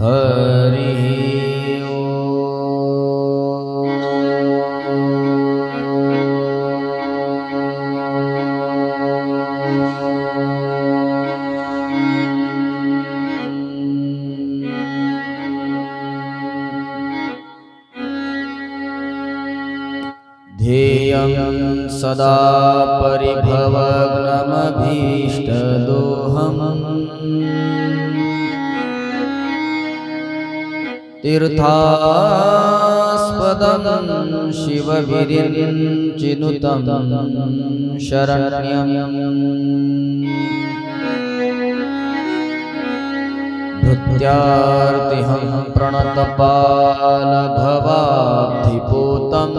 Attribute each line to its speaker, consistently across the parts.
Speaker 1: हरि ध्येयं सदा परिभवग्नमभीष्टदोहम् तीर्थास्पदं शिवविरिञ्चिनुतं शरण्यं भृत्यार्तिहं प्रणतपालभवाब्धिपूतं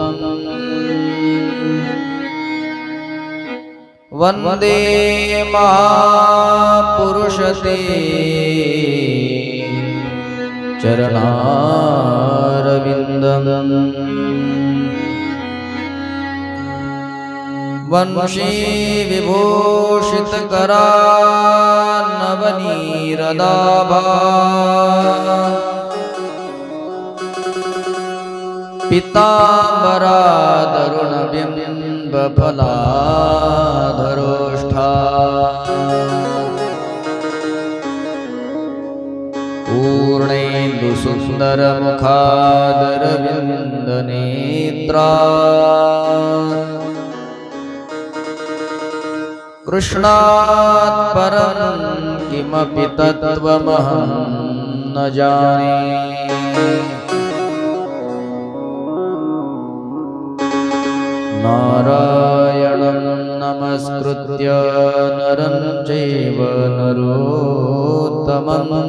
Speaker 1: वन्दे महापुरुषते चरणारविन्दं वंशी विभूषितकरान्नवनीरदाभा पीताम्बरादरुणबिम्बफलाधरोष्ठा पूर्णेन्दुसुन्दरमुखादरविन्दनेत्रा कृष्णात् परं किमपि तत्त्वमहं न जाने नारायणं नमस्कृत्य नरं चैव नरोत्तमम्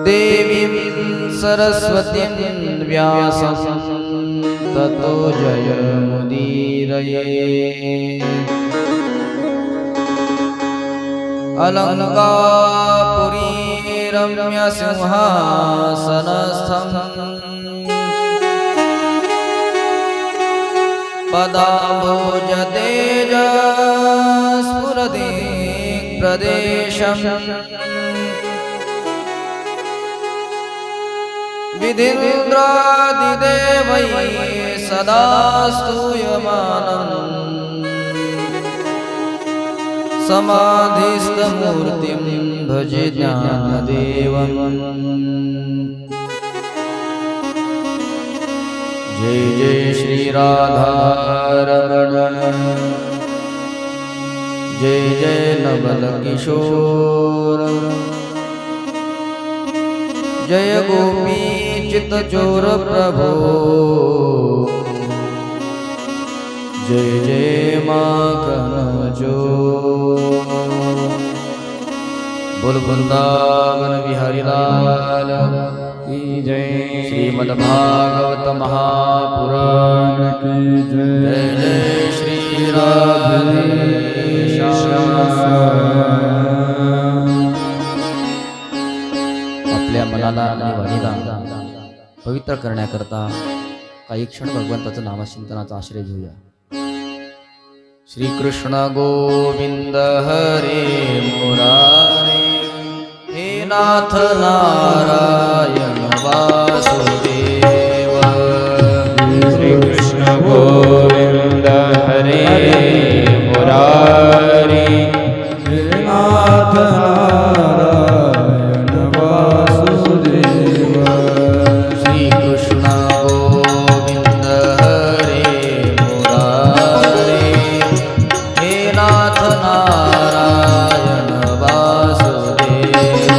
Speaker 1: देवीं सरस्वतीं व्यासं ततो जयमुदीरये अलङ्कापुरी रम्यसिंहासनस्थं पदाम्भोजतेजस्फुरति प्रदेशम् विधीन्द्रादिदेवैः सदा स्तूयमानं समाधिस्थमूर्तिं भजे ज्ञानदेवम् जय जय श्री राधारमण जय जय नवलकिशोर जय गोपी चित्तचोर प्रभो जय जय माखन चोर बोल वृंदावन बिहारी लाल की जय। श्रीमद्भागवत महापुराण की जय। जय श्री राधेश्याम। आपल्या मनाला आणि वाणीला पवित्र करण्याकरता काही क्षण भगवंताचं नामचिंतनाचा आश्रय घेऊया। श्री कृष्ण गोविंद हरे मुरारे हे नाथ नारायण वासुदेव।
Speaker 2: श्री कृष्ण गोविंद हरे मुरारे हे नाथ नारायण वासुदेव।
Speaker 1: श्री कृष्ण गोविंद हरे मुरारे हे नाथ नारायण वासुदेव।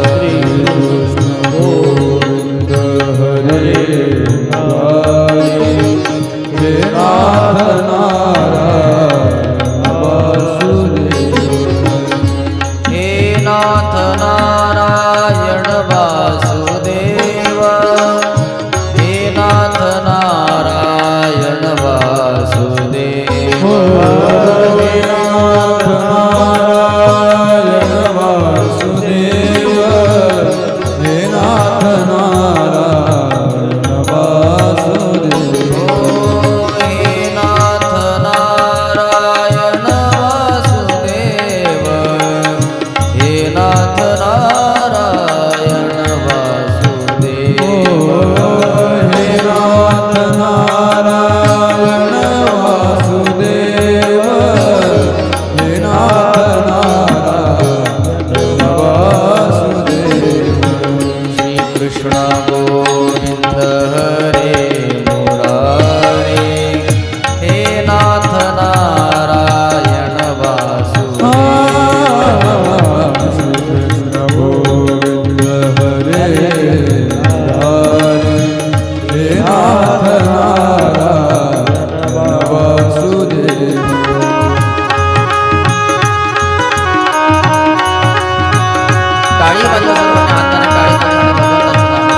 Speaker 2: श्री कृष्ण गोविंद हरे मुरारे हे नाथ नारायण
Speaker 1: टाळी वाजवा सर्वांनी हाताने टाळी वाजवा भगवंताचं नाम.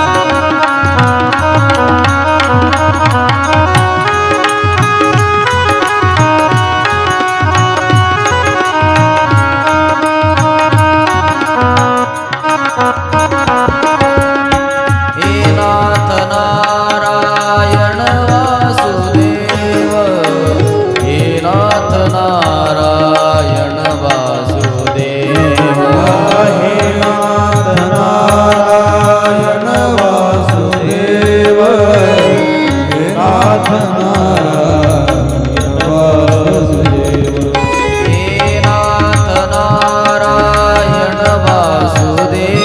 Speaker 1: हे नाथ नारायण वासुदेव, हे नाथ नारायण वासुदेव,
Speaker 2: हे नाथ नारायण वासुदेव, हे नाथ नारायण वासुदेव,
Speaker 1: हे नाथ नारायण वासुदेव,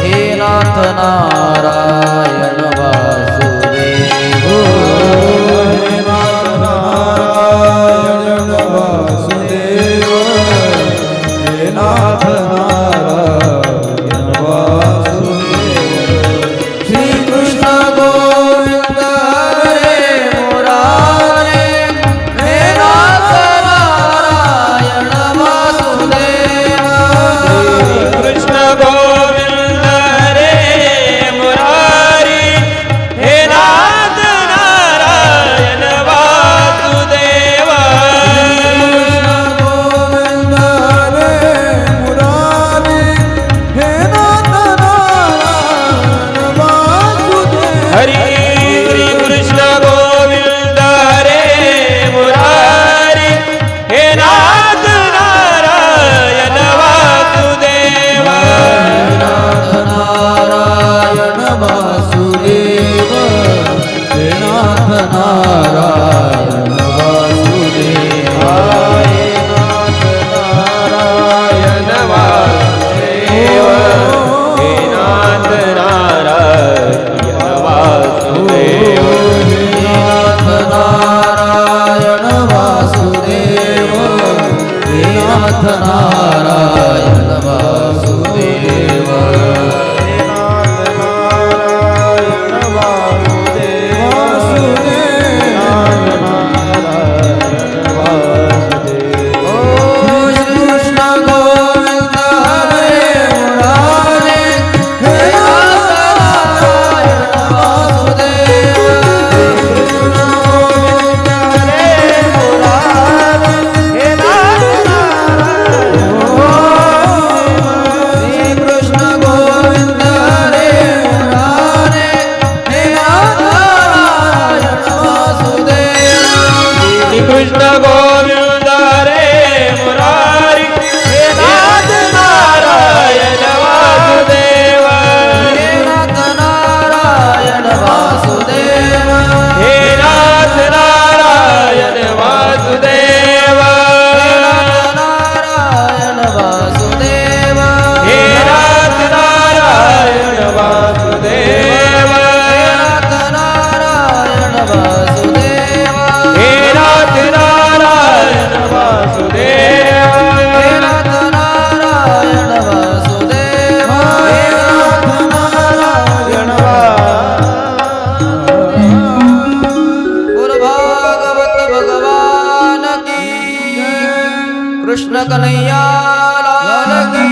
Speaker 1: हे नाथ नारायण वासुदेव,
Speaker 2: हे नाथ नारायण वासुदेव, हे नाथ नारायण वासुदेव.
Speaker 1: श्री कृष्ण गोविंद हरे मुरारे, हे नाथ नारायण वासुदेव,
Speaker 3: कृष्ण गोविंद हरे मुरारी, हे नाथ नारायण वासुदेव.
Speaker 2: गोविंद हरे मुरारी, हे नाथ नारायण वासुदेव.
Speaker 3: हरी श्री कृष्ण गोविंद हरे मुरारी, हे नाथ नारायण वासुदेव.
Speaker 1: नाथ नारायण वासुदेव, हे नाथ नारायण वासुदेव,
Speaker 3: हे नाथ नारायण वासुदेव, हे नाथ नारायण वासुदेव.
Speaker 1: हे नाथ नारायण वासुदेव, हे नाथ नारायण वासुदेव, ओ श्री कृष्ण गोविंद हरे मुरारे, हे नाथ नारायण वासुदेव, श्री कृष्ण गोविंद हरे मुरारे, हे नाथ नारायण वासुदेव,
Speaker 3: श्री कृष्ण गोविंद हरे मुरारी, हे नाथ नारायण वासुदेव.
Speaker 1: हे नाथ नारायण वासुदेव,
Speaker 3: हे नाथ नारायण वासुदेव.
Speaker 1: हे नाथ नारायण वासुदेव,
Speaker 3: हे नाथ नारायण वासुदेव.
Speaker 1: हे नाथ नारायण वासुदेव,
Speaker 3: हे नाथ नारायण वासुदेव.
Speaker 1: हे नाथ नारायण वासुदेव, हे गुरु भागवत भगवान की, कृष्ण कन्हैया लाल की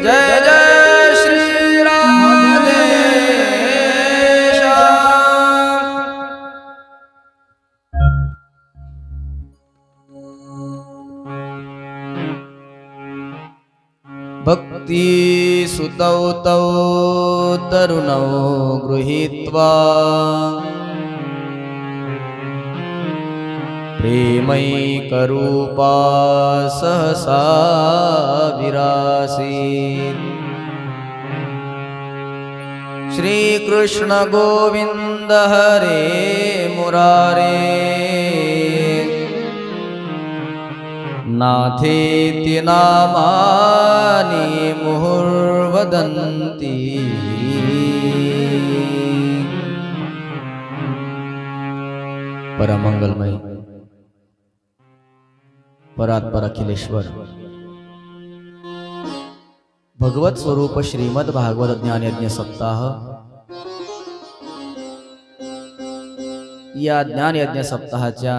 Speaker 1: जय. जय श्री राधेश. भक्ति सुतौ तौ तरुणौ गृहीत्वा, प्रेमैकरूपा सहसा विरासीत्. श्री कृष्ण गोविंद हरे मुरारे, नाथेति नामानि मुहुर्वदन्ति. परमंगलमय परात्पर अखिलेश्वर भगवत स्वरूप श्रीमद भागवत ज्ञान यज्ञ सप्ताह या ज्ञान यज्ञ सप्ताहाच्या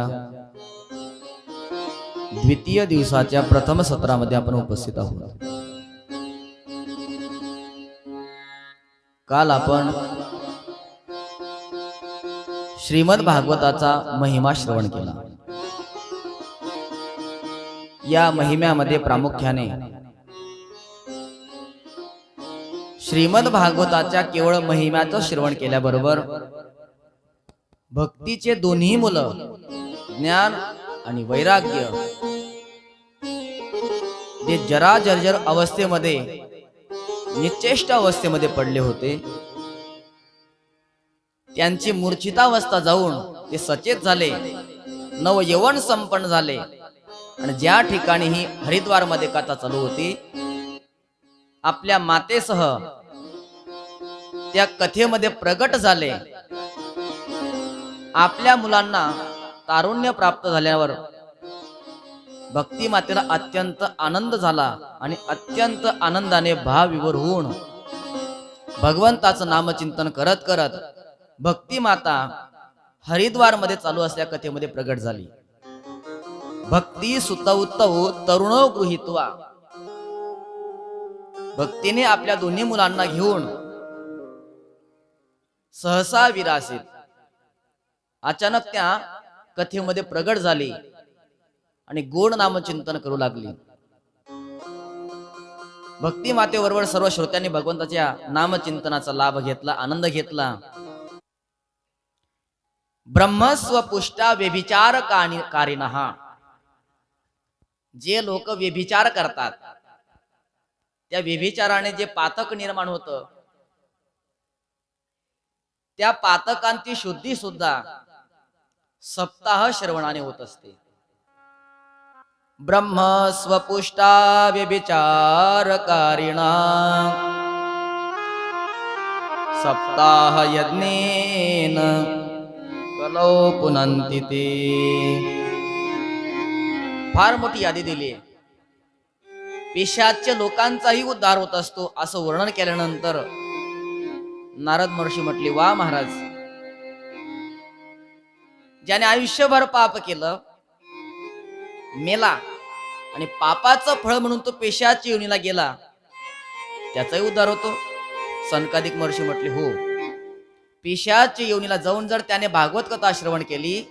Speaker 1: द्वितीय दिवसाच्या प्रथम सत्रामध्ये आपण उपस्थित आहोत. काल आपण श्रीमद भागवताचा महिमा श्रवण केला. या महिम्यामध्ये प्रामुख्याने श्रीमद भागवताच्या केवळ महिम्याचं श्रवण केल्याबरोबर भक्तीचे दोन्ही मुलं ज्ञान आणि वैराग्य जे जरा जर्जर अवस्थेमध्ये निश्चेष्ट अवस्थेमध्ये पडले होते त्यांची मूर्छितावस्था जाऊन ते सचेत झाले, नवयवन संपन्न झाले आणि ज्या ठिकाणी ही हरिद्वार मध्ये कथा चालू होती आपल्या मातेसह त्या कथेमध्ये प्रगट झाले. आपल्या मुलांना तारुण्य प्राप्त झाल्यावर भक्ती मातेला अत्यंत आनंद झाला आणि अत्यंत आनंदाने भावविभोर होऊन भगवंताचं नामचिंतन करत करत भक्ती माता हरिद्वार मध्ये चालू असल्या कथेमध्ये प्रगट झाली. भक्ती सुतौतौ तरुणो गृहीत्वा, भक्तीने आपल्या दोन्ही मुलांना घेऊन सहसा विरासित अचानक त्या कथेमध्ये प्रगट झाली आणि गोड नामचिंतन करू लागली. भक्ती मातेबरोबर सर्व श्रोत्यांनी भगवंताच्या नामचिंतनाचा लाभ घेतला, आनंद घेतला. ब्रह्मस्व पुष्टा व्यभिचार कारिणः, जे लोक व्यभिचार करतात त्या व्यभिचाराने जे पातक निर्माण होतं त्या पातकांची शुद्धी सुद्धा सप्ताह श्रवणाने होत असते. ब्रह्म स्वपुष्टा व्यभिचार कारिणा सप्ताह यज्ञेन कलौ पुनन्ति ते. फार मोठी यादी दिली आहे. पिशाच्य लोकांचाही उद्धार होत असतो असं वर्णन केल्यानंतर नारद महर्षी म्हटले, वा महाराज, ज्याने आयुष्यभर पाप केलं मेला आणि पापाचं फळ म्हणून तो पेशाच्या योनीला गेला त्याचाही उद्धार होतो. सनकादिक महर्षी म्हटले, हो, पेशाच्या योनीला जाऊन जर त्याने भागवत कथा श्रवण केली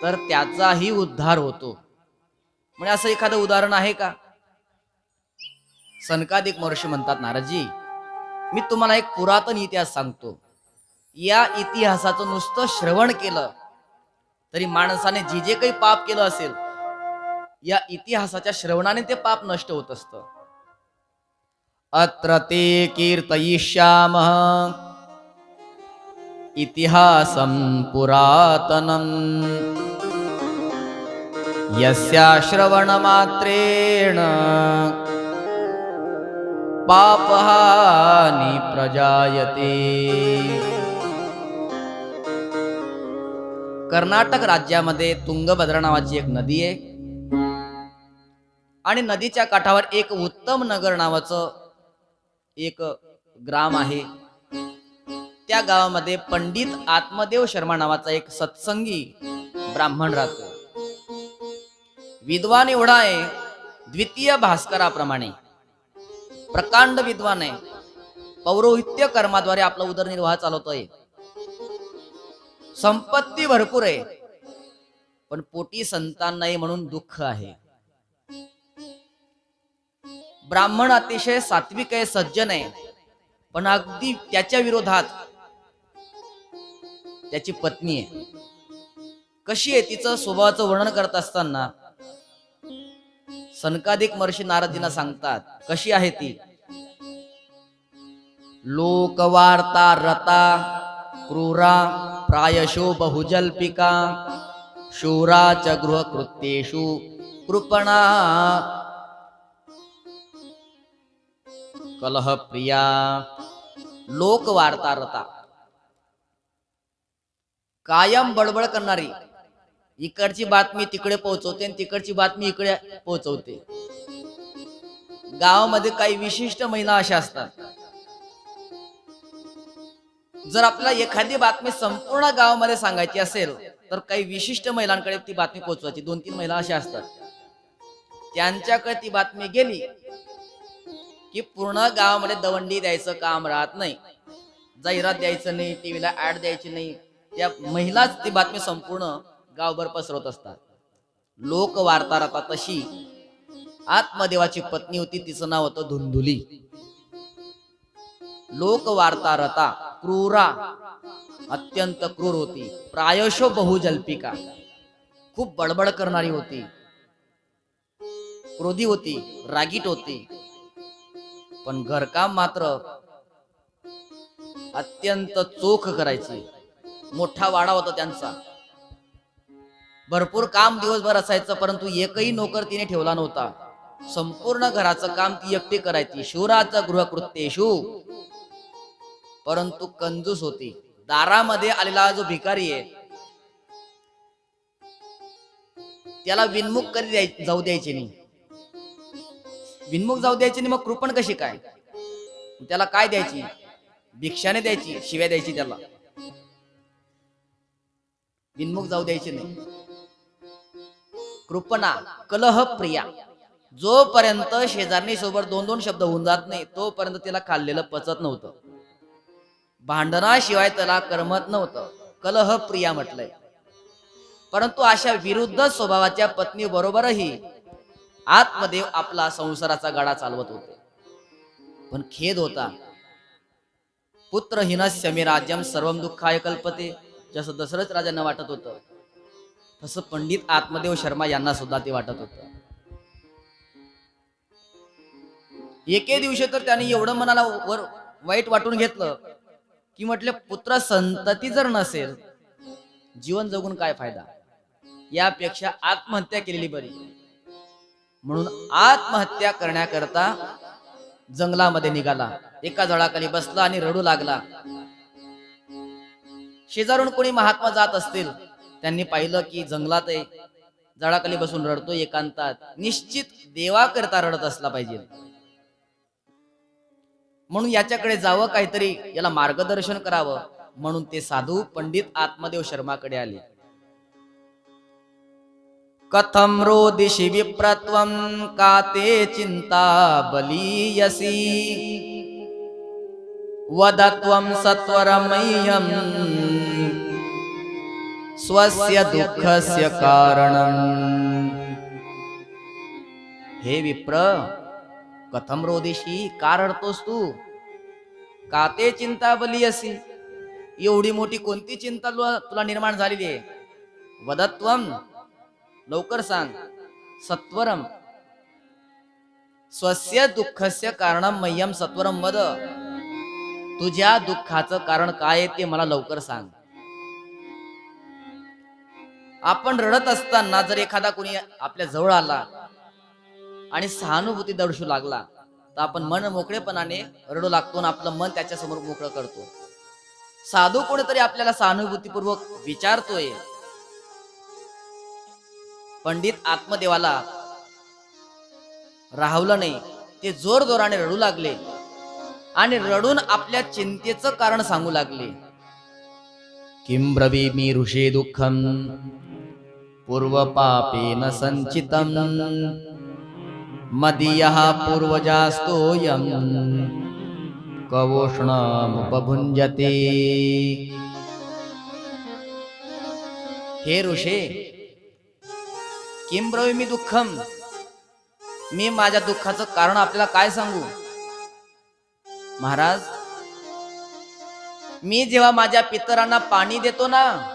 Speaker 1: तर त्याचाही उद्धार होतो. म्हणजे असं एखादं उदाहरण आहे का? सनकादिक महर्षी म्हणतात, नारदजी, मी तुम्हाला एक पुरातन इतिहास सांगतो. या इतिहासाचं नुसतं श्रवण केलं तरी माणसाने जे जे काही पाप केलं असेल या इतिहासाच्या श्रवणाने ते पाप नष्ट होत असतं. अत्र ते कीर्तयिष्यामः इतिहासं पुरातनं यस्या श्रवणमात्रेण पापहानि प्रजायते. कर्नाटक राज्यामध्ये तुंगभद्रा नावाची एक नदी आहे आणि नदीच्या काठावर एक उत्तम नगर नावाचं एक ग्राम आहे. त्या गावामध्ये पंडित आत्मदेव शर्मा नावाचा एक सत्संगी ब्राह्मण राहतो. विद्वान एवढा आहे, द्वितीय भास्कराप्रमाणे प्रकांड विद्वान आहे. पौरोहित्य कर्माद्वारे आपला उदरनिर्वाह चालवतोय. संपत्ती भरपूर आहे पण पोटी संतान नाही म्हणून दुःख आहे. ब्राह्मण अतिशय सात्विक आहे, सज्जन आहे, पण अगदी त्याच्या विरोधात त्याची पत्नी आहे. कशी आहे तिचं स्वभावाचं वर्णन करत असताना सनकादिक महर्षी नारदजींना सांगतात, कशी आहे ती? लोकवार्ता रता क्रूरा प्रायशो बहुजल्पिका शूरा च गृहकृत्येषु कृपणा कलह प्रिया. लोकवार्ता रता, कायम बडबड करणारी, इकडची बातमी तिकडे पोहोचवते आणि तिकडची बातमी इकडे पोहोचवते. गावामध्ये काही विशिष्ट महिला अशा असतात जर आपल्याला एखादी बातमी संपूर्ण गावामध्ये सांगायची असेल तर काही विशिष्ट महिलांकडे ती बातमी पोहोचवायची. 2-3 महिला अशा असतात, त्यांच्याकडे ती बातमी गेली की पूर्ण गावामध्ये दवंडी द्यायचं काम राहत नाही, जाहिरात द्यायचं नाही, टीव्हीला ऍड द्यायची नाही. त्या महिलाच ती बातमी संपूर्ण गावभर पसरवत असतात. लोक वार्ता राहतात. तशी आत्मदेवाची पत्नी होती, तिचं नाव होतं धुंधुली. लोक वार्ता रता क्रूरा, अत्यंत क्रूर होती. प्रायशो बहुजल्पिका, खूप बडबड करणारी होती, क्रोधी होती, रागीट होती. पण घरकाम मात्र अत्यंत चोख करायची. मोठा वाडा होता त्यांचा, भरपूर काम दिवसभर असायचं, परंतु एकही नोकर तिने ठेवला नव्हता. संपूर्ण घराचं काम ती एकटी करायची. शूराचं गृहकृत्येषु. परंतु कंजूस होती. दारामध्ये आलेला जो भिकारी आहे त्याला विनमुख कधी जाऊ द्यायचे नाही. विनमुख जाऊ द्यायचे नाही. मग कृपण कशी काय? त्याला काय द्यायची? भिक्षाने द्यायची, शिव्या द्यायची त्याला. विनमुख जाऊ द्यायचे नाही. कृपणा, कलह प्रिया. जोपर्यंत शेजारणी सोबत 2-2 शब्द होऊन जात नाही तोपर्यंत तिला खाल्लेलं पचत नव्हतं. भांडणाशिवाय त्याला करमत नव्हतं. कलह प्रिया म्हटलंय. परंतु अशा विरुद्ध स्वभावाच्या पत्नी बरोबरही आत्मदेव आपला संसाराचा गाडा चालवत होते. पण खेद होता. पुत्रहीनस्य मे राज्यम सर्वम दुःखाय कल्पते. जसं दशरथ राजांना वाटत होतं तसं पंडित आत्मदेव शर्मा यांना सुद्धा ते वाटत होतं. एके दिवशी तर त्यांनी एवढं मनाला वाईट वाटून घेतलं की म्हटले, पुत्र संतती जर नसेल जीवन जगून काय फायदा, यापेक्षा आत्महत्या केलेली बरी. म्हणून आत्महत्या करण्याकरता जंगलामध्ये निघाला. एका झाडाखाली बसला आणि रडू लागला. शेजारून कोणी महात्मा जात असतील, त्यांनी पाहिलं की जंगलात आहे, झाडाखाली बसून रडतो एकांतात. निश्चित देवाकरता रडत असला पाहिजे. म्हणून याच्याकडे जावं, काहीतरी याला मार्गदर्शन करावं. म्हणून ते साधू पंडित आत्मदेव शर्माकडे आले. कथम रोदिषि विप्रत्वं काते चिंता बलीयसी वदत्वं सत्वरमह्यं स्वस्य दुःखस्य कारणं. हे विप्र, कथम रोदिषि, का रडतोस तू? काते चिंता बलीयसी, एवढी मोठी कोणती चिंता तुला निर्माण झालेली आहे? वदत्वं, लवकर सांग. सत्वरम, स्वस्य दुःखस्य कारणं मह्यम सत्वरम वद. तुझ्या दुःखाचं कारण काय आहे ते मला लवकर सांग. आपण रडत असताना जर एखादा कोणी आपल्या जवळ आला आणि सहानुभूती दर्शू लागला तर आपण मन मोकळेपणाने रडू लागतो आणि आपलं मन त्याच्या समोर मोकळं करतो. साधू कोणीतरी आपल्याला सहानुभूतीपूर्वक विचारतोय. पंडित आत्मदेवाला राहवलं नाही. ते जोर जोराने रडू लागले आणि रडून आपल्या चिंतेचं कारण सांगू लागले. किं ब्रवीमि ऋषे दुःखं पूर्व पापेन संचितं मदीयः पूर्वजास्तोयं कवोष्णमुपभुञ्जते. हे ऋषे, किं ब्रवीमि दुःखम, मी माझ्या दुःखाचं कारण आपल्याला काय सांगू? महाराज, मी जेव्हा माझ्या पितरांना पाणी देतो ना,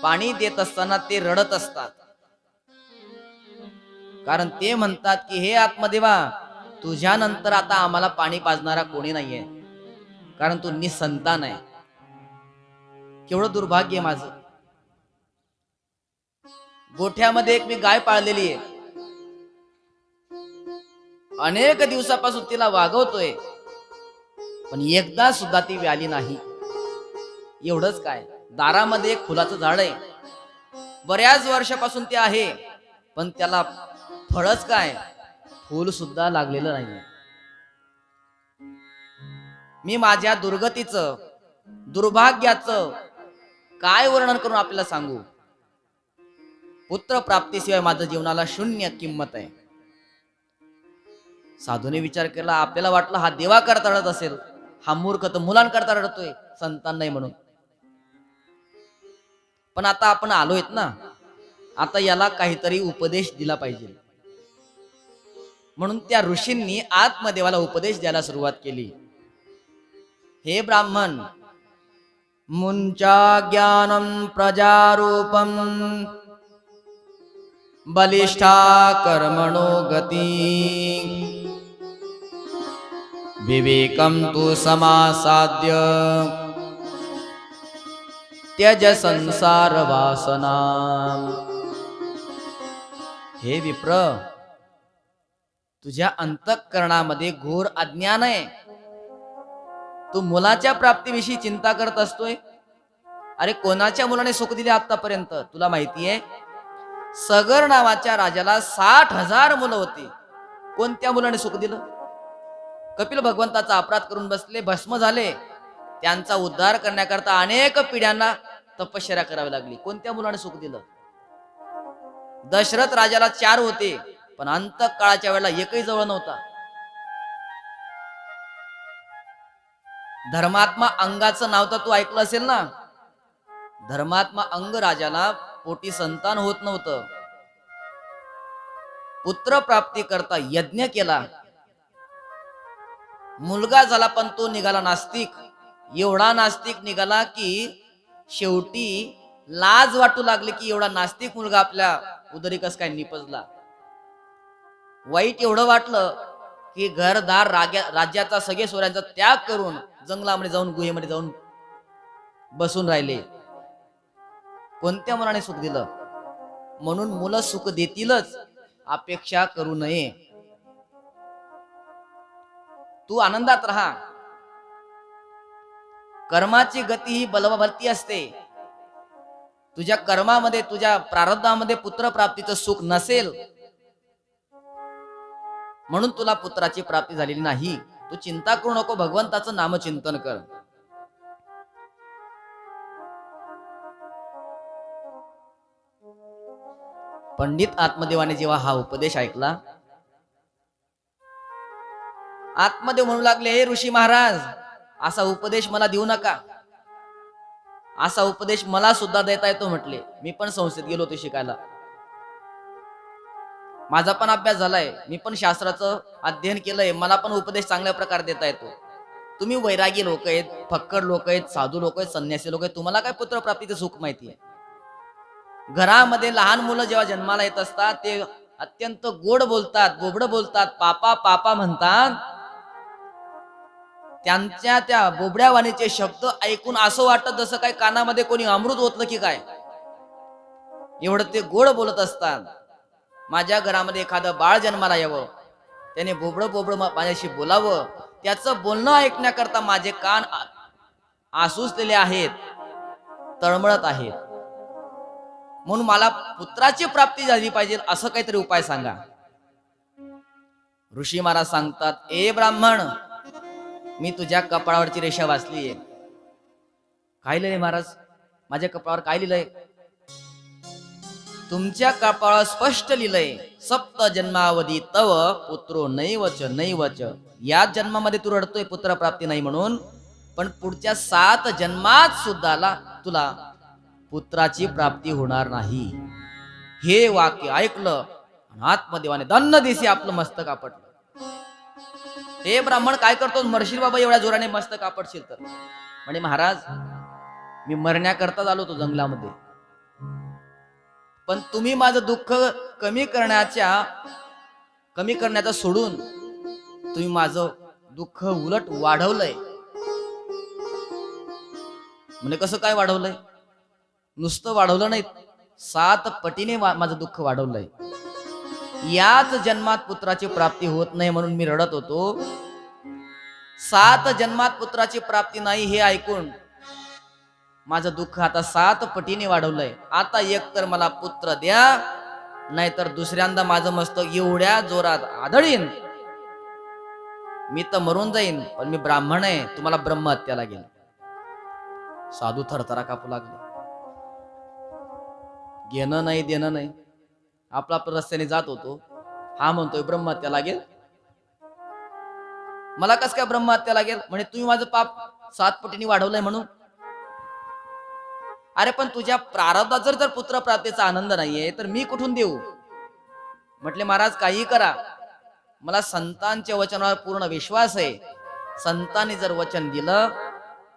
Speaker 1: पाणी देत असताना ते रडत असतात. कारण ते म्हणतात की हे आत्मदेवा, तुझ्यानंतर आता आम्हाला पाणी पाजणारा कोणी नाहीये, कारण तू निसंतान आहे. केवढं दुर्भाग्य आहे माझं. गोठ्यामध्ये एक मी गाय पाळलेली आहे. अनेक दिवसापासून तिला वागवतोय, पण एकदा सुद्धा ती व्याली नाही. एवढंच काय, दारामध्ये एक फुलाचं झाड आहे, बऱ्याच वर्षापासून ते आहे, पण त्याला फळच काय, फूल सुद्धा लागलेलं नाही. मी माझ्या दुर्गतीचं दुर्भाग्याचं काय वर्णन करून आपल्याला सांगू. पुत्र प्राप्तीशिवाय माझं जीवनाला शून्य किंमत आहे. साधूने विचार केला, आपल्याला वाटलं हा देवाकरता रडत असेल, हा मूर्ख तर मुलांकरता रडतोय, संतान नाही म्हणून. पण आता आपण आलोयत ना, आता याला काहीतरी उपदेश दिला पाहिजे. म्हणून त्या ऋषींनी आत्मदेवाला उपदेश द्यायला सुरुवात केली. हे ब्राह्मण, मुंचा ज्ञानम प्रजारूपम बलिष्ठा कर्मणो गती विवेकम तु समासाद्य त्यज संसार वासना. हे विप्र, तुझ्या अंतःकरणामध्ये घोर अज्ञान आहे. तू मुलाच्या प्राप्तीविषयी चिंता करत असतोय. अरे कोणाच्या मुलाने सुख दिले आतापर्यंत तुला माहितीये? सगर नावाच्या राजाला 60,000 मुलं होती. कोणत्या मुलाने सुख दिलं? कपिल भगवंताचा अपराध करून बसले, भस्म झाले. त्यांचा उद्धार करण्याकरता अनेक पिढ्यांना तपश्चर्या करावी लागली. कोणत्या मुलाने सुख दिलं? दशरथ राजाला 4 होते, पण अंतकाळाच्या वेळेला एकही जवळ नव्हता. धर्मात्मा अंगाचं नाव तर तू ऐकलं असेल ना. धर्मात्मा अंग राजाला पोटी संतान होत नव्हतं. पुत्र प्राप्ती करता यज्ञ केला, मुलगा झाला, पण तो निघाला नास्तिक. एवढा नास्तिक निघाला की शेवटी लाज वाटू लागली की एवढा नास्तिक मुलगा आपल्या उदरी कस काय निपजला. वाईट एवढं वाटलं की घरदार राज्याचा सगळे सोऱ्यांचा त्याग करून जंगलामध्ये जाऊन गुहेमध्ये जाऊन बसून राहिले. कोणत्या मुलाने सुख दिलं? म्हणून मुलं सुख देतीलच, अपेक्षा करू नये. तू आनंदात राहा. कर्माची गती ही बलवती असते. तुझ्या कर्मामध्ये, तुझ्या प्रारब्धामध्ये पुत्र प्राप्तीचं सुख नसेल, म्हणून तुला पुत्राची प्राप्ती झालेली नाही. तू चिंता करू नको, भगवंताचं नामचिंतन कर. पंडित आत्मदेवाने जेव्हा हा उपदेश ऐकला, आत्मदेव म्हणू लागले, हे ऋषी महाराज, असा उपदेश मला देऊ नका. असा उपदेश मला सुद्धा देता येतो म्हटले. मी पण संस्थेत गेलो होतो शिकायला, माझा पण अभ्यास झालाय, मी पण शास्त्राचं अध्ययन केलंय, मला पण उपदेश चांगल्या प्रकारे देता येतो. तुम्ही वैरागी लोक आहेत, फक्कड लोक आहेत, साधू लोक आहेत, संन्यासी लोक आहेत, तुम्हाला काय पुत्र प्राप्तीचं सुख माहिती आहे? घरामध्ये लहान मुलं जेव्हा जन्माला येत असतात ते अत्यंत गोड बोलतात, बोबड बोलतात, पापा पापा म्हणतात. त्यांच्या त्या बोबड्या वाणीचे शब्द ऐकून असं वाटत जसं काय कानामध्ये कोणी अमृत ओतलं की काय, एवढं ते गोड बोलत असतात. माझ्या घरामध्ये एखादं बाळ जन्माला यावं, त्याने बोबड बोबड माझ्याशी बोलावं, त्याचं बोलणं ऐकण्याकरता माझे कान आसुसलेले आहेत, तळमळत आहेत. म्हणून मला पुत्राची प्राप्ती झाली पाहिजे, असं काहीतरी उपाय सांगा. ऋषी महाराज सांगतात, ए ब्राह्मण, मी तुझ्या कपाळावरची रेषा वाचलीये. काय लिहिलंय महाराज? माझ्या कपाळावर काय लिहिलंय? तुमच्या कपाळावर स्पष्ट लिहिलंय, सप्त जन्मावधी तव पुत्रो नैवच नैवच. या जन्मामध्ये तू रडतोय पुत्र प्राप्ती नाही म्हणून, पण पुढच्या 7 जन्मात सुद्धा तुला पुत्राची प्राप्ती होणार नाही. हे वाक्य ऐकलं आत्मदेवाने दन्न दिसे आपलं मस्तक आपटलं. हे ब्राह्मण काय करतो? मरशील बाबा एवढ्या जोराने मस्तक आपटशील तर? म्हणे महाराज, मी मरण्याकरता आलो तो जंगलामध्ये, पण तुम्ही माझं दुःख कमी करण्याचा सोडून तुम्ही माझं दुःख उलट वाढवलंय. म्हणजे कसं काय वाढवलंय? नुसतं वाढवलं नाही, 7 पटीने माझं दुःख वाढवलंय. याच जन्मात पुत्राची प्राप्ती होत नाही म्हणून मी रडत होतो. 7 जन्मात पुत्राची प्राप्ती नाही हे ऐकून माझं दुःख आता 7 पटीने वाढवलंय. आता एक तर मला पुत्र द्या, नाहीतर दुसऱ्यांदा माझं मस्तक एवढ्या जोरात आदळीन मी तर मरून जाईन, पण मी ब्राह्मण आहे, तुम्हाला ब्रह्महत्या लागेल. साधू थरथरा कापू लागले. घेणं नाही देणं नाही, आपला आपल्या रस्त्याने जात होतो, हा म्हणतोय ब्रह्महत्या लागेल. मला कस काय ब्रह्महत्या लागेल? म्हणजे तुम्ही माझं पाप 7 पटीने वाढवलंय म्हणून. अरे पण तुझ्या प्रारब्धात जर पुत्र प्राप्तीचा आनंद नाहीये तर मी कुठून देऊ? म्हटले महाराज काही करा, मला संतांच्या वचनावर पूर्ण विश्वास आहे. संतांनी जर वचन दिलं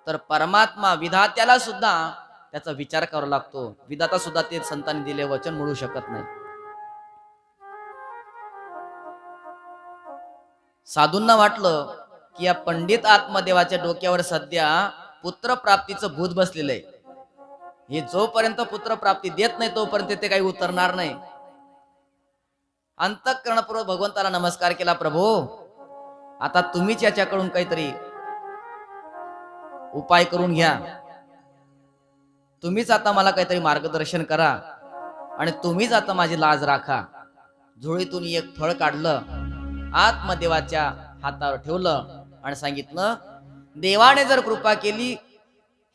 Speaker 1: तर परमात्मा विधात्याला सुद्धा त्याचा विचार करावा लागतो. विधाता सुद्धा ते संतांनी दिले वचन मोडू शकत नाही. साधूंना वाटलं की या पंडित आत्मदेवाच्या डोक्यावर सध्या पुत्र प्राप्तीचं भूत बसलेलं आहे. हे जोपर्यंत पुत्र प्राप्ती देत नाही तोपर्यंत ते काही उतरणार नाही. अंतःकरणपूर्वक भगवंताला नमस्कार केला. प्रभू, आता तुम्हीच याच्याकडून काहीतरी उपाय करून घ्या. तुम्हीच आता मला काहीतरी मार्गदर्शन करा आणि तुम्हीच आता माझी लाज राखा. झोळीतून एक फळ काढलं, आत्मदेवाच्या हातावर ठेवलं आणि सांगितलं, देवाने जर कृपा केली,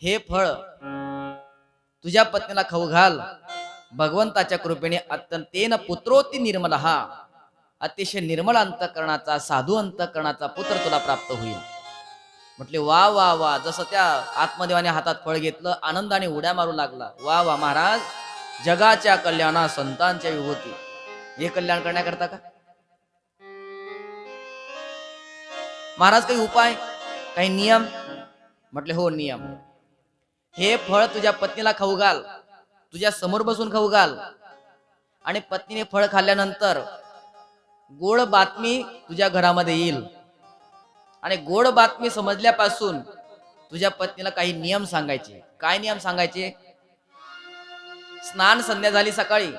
Speaker 1: हे फळ तुझ्या पत्नीला खाऊ घाल. भगवंताच्या कृपेने अत्यंतेन पुत्रोती निर्मल, हा अतिशय निर्मल अंतःकरणाचा साधू अंतःकरणाचा पुत्र तुला प्राप्त होईल. म्हटले वा वा वा. जसं त्या आत्मदेवाने हातात फळ घेतलं, आनंदाने उड्या मारू लागला. वा वा महाराज, जगाच्या कल्याणा संतांच्या विभूती. हे कल्याण करण्याकरता का महाराज? काही उपाय, काही नियम? म्हटले हो नियम. हे फळ तुझ्या पत्नीला खाऊ घाल, तुझ्या समोर बसून खाऊ घाल. आणि पत्नीने फळ खाल्ल्यानंतर गोड बातमी तुझ्या घरामध्ये येईल. आणि गोड बातमी समजल्यापासून तुझ्या पत्नीला काही नियम सांगायचे. काय नियम सांगायचे? स्नान संध्या झाली सकाळी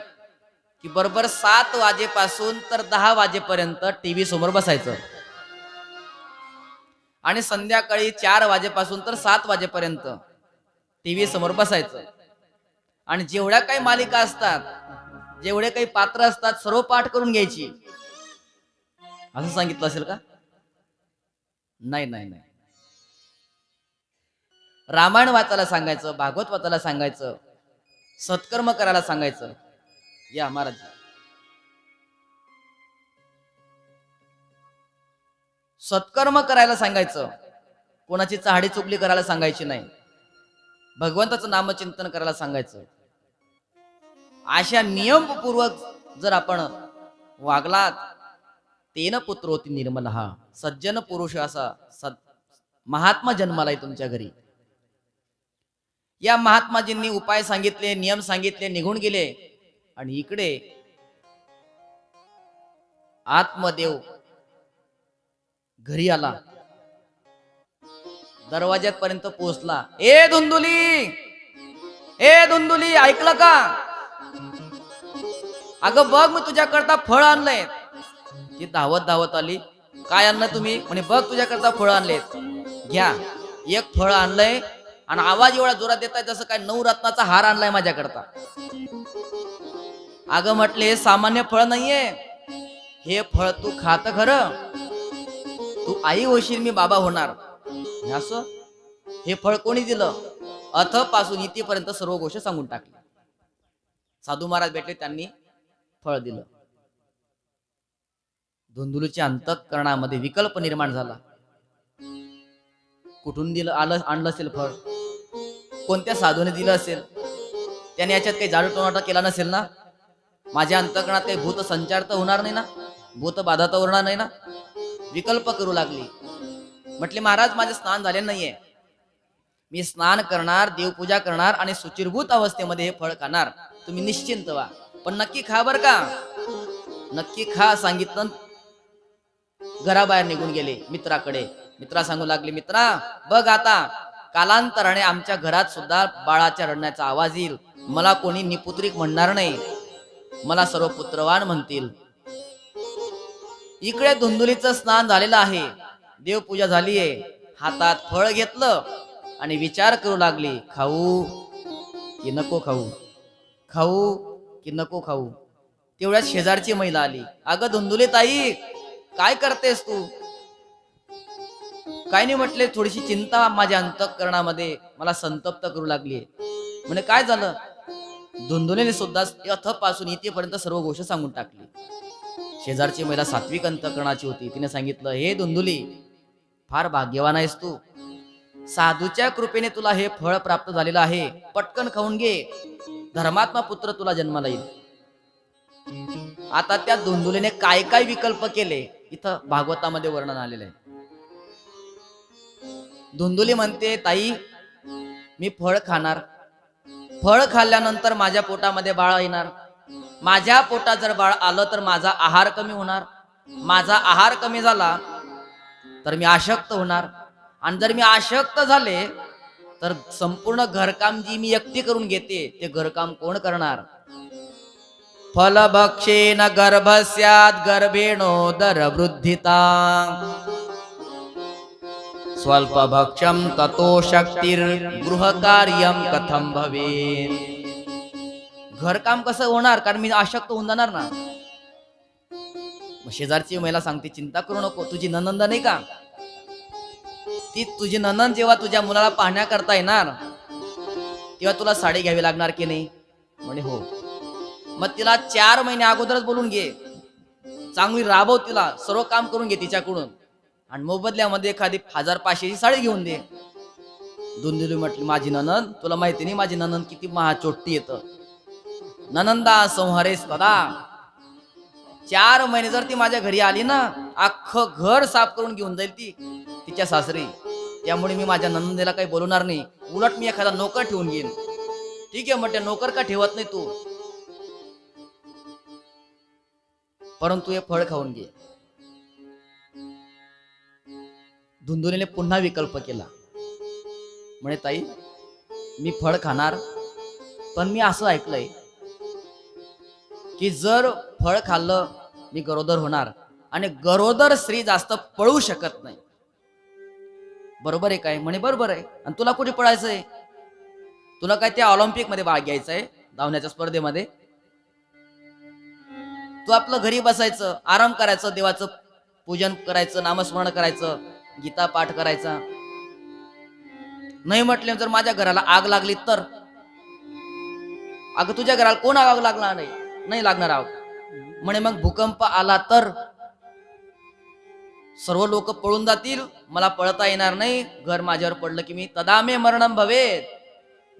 Speaker 1: की बरोबर 7 वाजेपासून तर 10 वाजेपर्यंत टीव्ही समोर बसायचं. आणि संध्याकाळी 4 वाजेपासून तर 7 वाजेपर्यंत टीव्ही समोर बसायचं. आणि जेवढ्या काही मालिका असतात, जेवढे काही पात्र असतात, सर्व पाठ करून घ्यायची. असं सांगितलं असेल का? नाही नाही नाही. रामायण वाचायला सांगायचं, भागवत वाचायला सांगायचं, सत्कर्म करायला सांगायचं. या महाराज, सत्कर्म करायला सांगायचं. कोणाची चहाडी चुगली करायला सांगायची नाही. भगवंताचं नामचिंतन करायला सांगायचं. अशा नियमपूर्वक जर आपण वागलात, तेन पुत्रोती निर्मल, हा सज्जन पुरुष असा महात्मा जन्मालाय तुमच्या घरी. या महात्माजींनी उपाय सांगितले, नियम सांगितले, निघून गेले. आणि इकडे आत्मदेव घरी आला, दरवाज्यात पर्यंत पोहोचला. ए धुंदुली, ए धुंदुली, ऐकलं का? अगं बघ, मी तुझ्याकरता फळ आणलंय. ती धावत धावत आली. काय आणलं तुम्ही? म्हणे बघ तुझ्याकरता फळ आणलेत, घ्या. एक फळ आणलंय आणि आवाज एवढा जोरात देताय जसं काय 9 रत्नाचा हार आणलाय माझ्याकरता. अगं म्हटले हे सामान्य फळ नाहीये, हे फळ तू खात खरं, तू आई होशील, मी बाबा होणार. असं हे फळ कोणी दिलं? अथ पासून इथेपर्यंत सर्व गोष्ट सांगून टाकली. साधू महाराज भेटले, त्यांनी फळ दिलं. धुंदुलीच्या अंतःकरणामध्ये विकल्प निर्माण झाला. कुठून दिलं आणलं असेल फळ? कोणत्या साधूने दिलं असेल? त्याने याच्यात काही जादू टोनाटा केला नसेल ना? माझ्या अंतःकरणात काही भूत संचार तर होणार नाही ना? भूत बाधा तर होणार नाही ना? विकल्प करू लागली. म्हटले महाराज माझे स्नान झाले नाहीये, मी स्नान करणार, देवपूजा करणार आणि शुचिर्भूत अवस्थेमध्ये हे फळ खाणार. तुम्ही निश्चिंत व्हा, पण नक्की खा बर का, नक्की खा. सांगितलं, घराबाहेर निघून गेले मित्राकडे. मित्रा सांगू लागले, मित्रा बघ आता कालांतराने आमच्या घरात सुद्धा बाळाच्या रडण्याचा आवाज येईल. मला कोणी निपुत्रिक म्हणणार नाही, मला सर्व पुत्रवान म्हणतील. इकडे धुंदुलीचं स्नान झालेलं आहे, देवपूजा झाली आहे, हातात फळ घेतलं आणि विचार करू लागली, खाऊ की नको खाऊ, खाऊ की नको खाऊ. तेवढ्यात शेजारची महिला आली. अगं धुंदुली ताई, काय करतेस तू? काय नाही म्हटले, थोडीशी चिंता माझ्या अंतःकरणामध्ये मला संतप्त करू लागली. म्हणे काय झालं? धुंदुलीने सुद्धा पासून इथेपर्यंत सर्व गोष्ट सांगून टाकली. शेजारची महिला सात्विक अंतःकरणाची होती. तिने सांगितलं, हे धुंदुली, फार भाग्यवान आहेस तू. साधूच्या कृपेने तुला हे फळ प्राप्त झालेलं आहे. पटकन खाऊन घे, धर्मात्मा पुत्र तुला जन्माला येईल. आता त्या धुंदुलीने काय काय विकल्प केले इथं भागवतामध्ये वर्णन आलेलं आहे. धुंदुली म्हणते, ताई मी फळ खाणार, फळ खाल्ल्यानंतर माझ्या पोटामध्ये बाळ येणार, माझ्या पोटात जर बाळ आलं तर माझा आहार कमी होणार, माझा आहार कमी झाला तर मी आशक्त होणार, आणि जर मी आशक्त झाले तर संपूर्ण घरकाम जी मी एकटी करून घेते ते घरकाम कोण करणार? फलभक्षेन गर्भस्यात् गर्भेणोदर वृद्धिता स्वल्पभक्षम ततो शक्तिर् गृहकार्यम कथम भवेत्. घरकाम कसं होणार? कारण मी आशक्त होऊन जाणार ना. शेजारची महिला सांगते, चिंता करू नको, तुझी ननंद नाही का, ती तुझी ननंद जेव्हा तुझ्या मुलाला पाहण्याकरता येणार तेव्हा तुला साडी घ्यावी लागणार की नाही? म्हणे हो. मग तिला 4 महिने अगोदरच बोलून घे, चांगली राबव, तिला सर्व काम करून घे तिच्याकडून, आणि मोबदल्यामध्ये एखादी 1500ची साडी घेऊन दे. धुंदुली म्हटली, माझी ननंद, तुला माहिती नाही माझी ननंद किती महाचोट्टी येतं. ननंदा संहारेस कदा. 4 महिने जर ती माझ्या घरी आली ना, अख्खं घर साफ करून घेऊन जाईल ती तिच्या सासरी. त्यामुळे मी माझ्या ननंदेला काही बोलणार नाही, उलट मी एखादा नोकर ठेवून घेईन. ठीक आहे म्हटलं, नोकर का ठेवत नाही तू, परंतु हे फळ खाऊन घे. धुंदुलीने पुन्हा विकल्प केला. म्हणे ताई मी फळ खाणार, पण मी असं ऐकलंय की जर फळ खाल्लं मी गरोदर होणार, आणि गरोदर स्त्री जास्त पळू शकत नाही. बरोबर आहे काय? म्हणे बरोबर आहे. आणि तुला कुठे पळायचंय? तुला काय त्या ऑलिम्पिक मध्ये भाग घ्यायचाय, धावण्याच्या स्पर्धेमध्ये? तू आपलं घरी बसायचं, आराम करायचं, देवाचं पूजन करायचं, नामस्मरण करायचं, गीता पाठ करायचा. नाही म्हटले, जर माझ्या घराला आग लागली तर? अगं तुझ्या घराला कोण आग लागला नाही? नाही लागणार आग. म्हणे मग भूकंप आला तर? सर्व लोक पळून जातील, मला पळता येणार नाही, घर माझ्यावर पडलं की मी तदामे मरणम भवेत.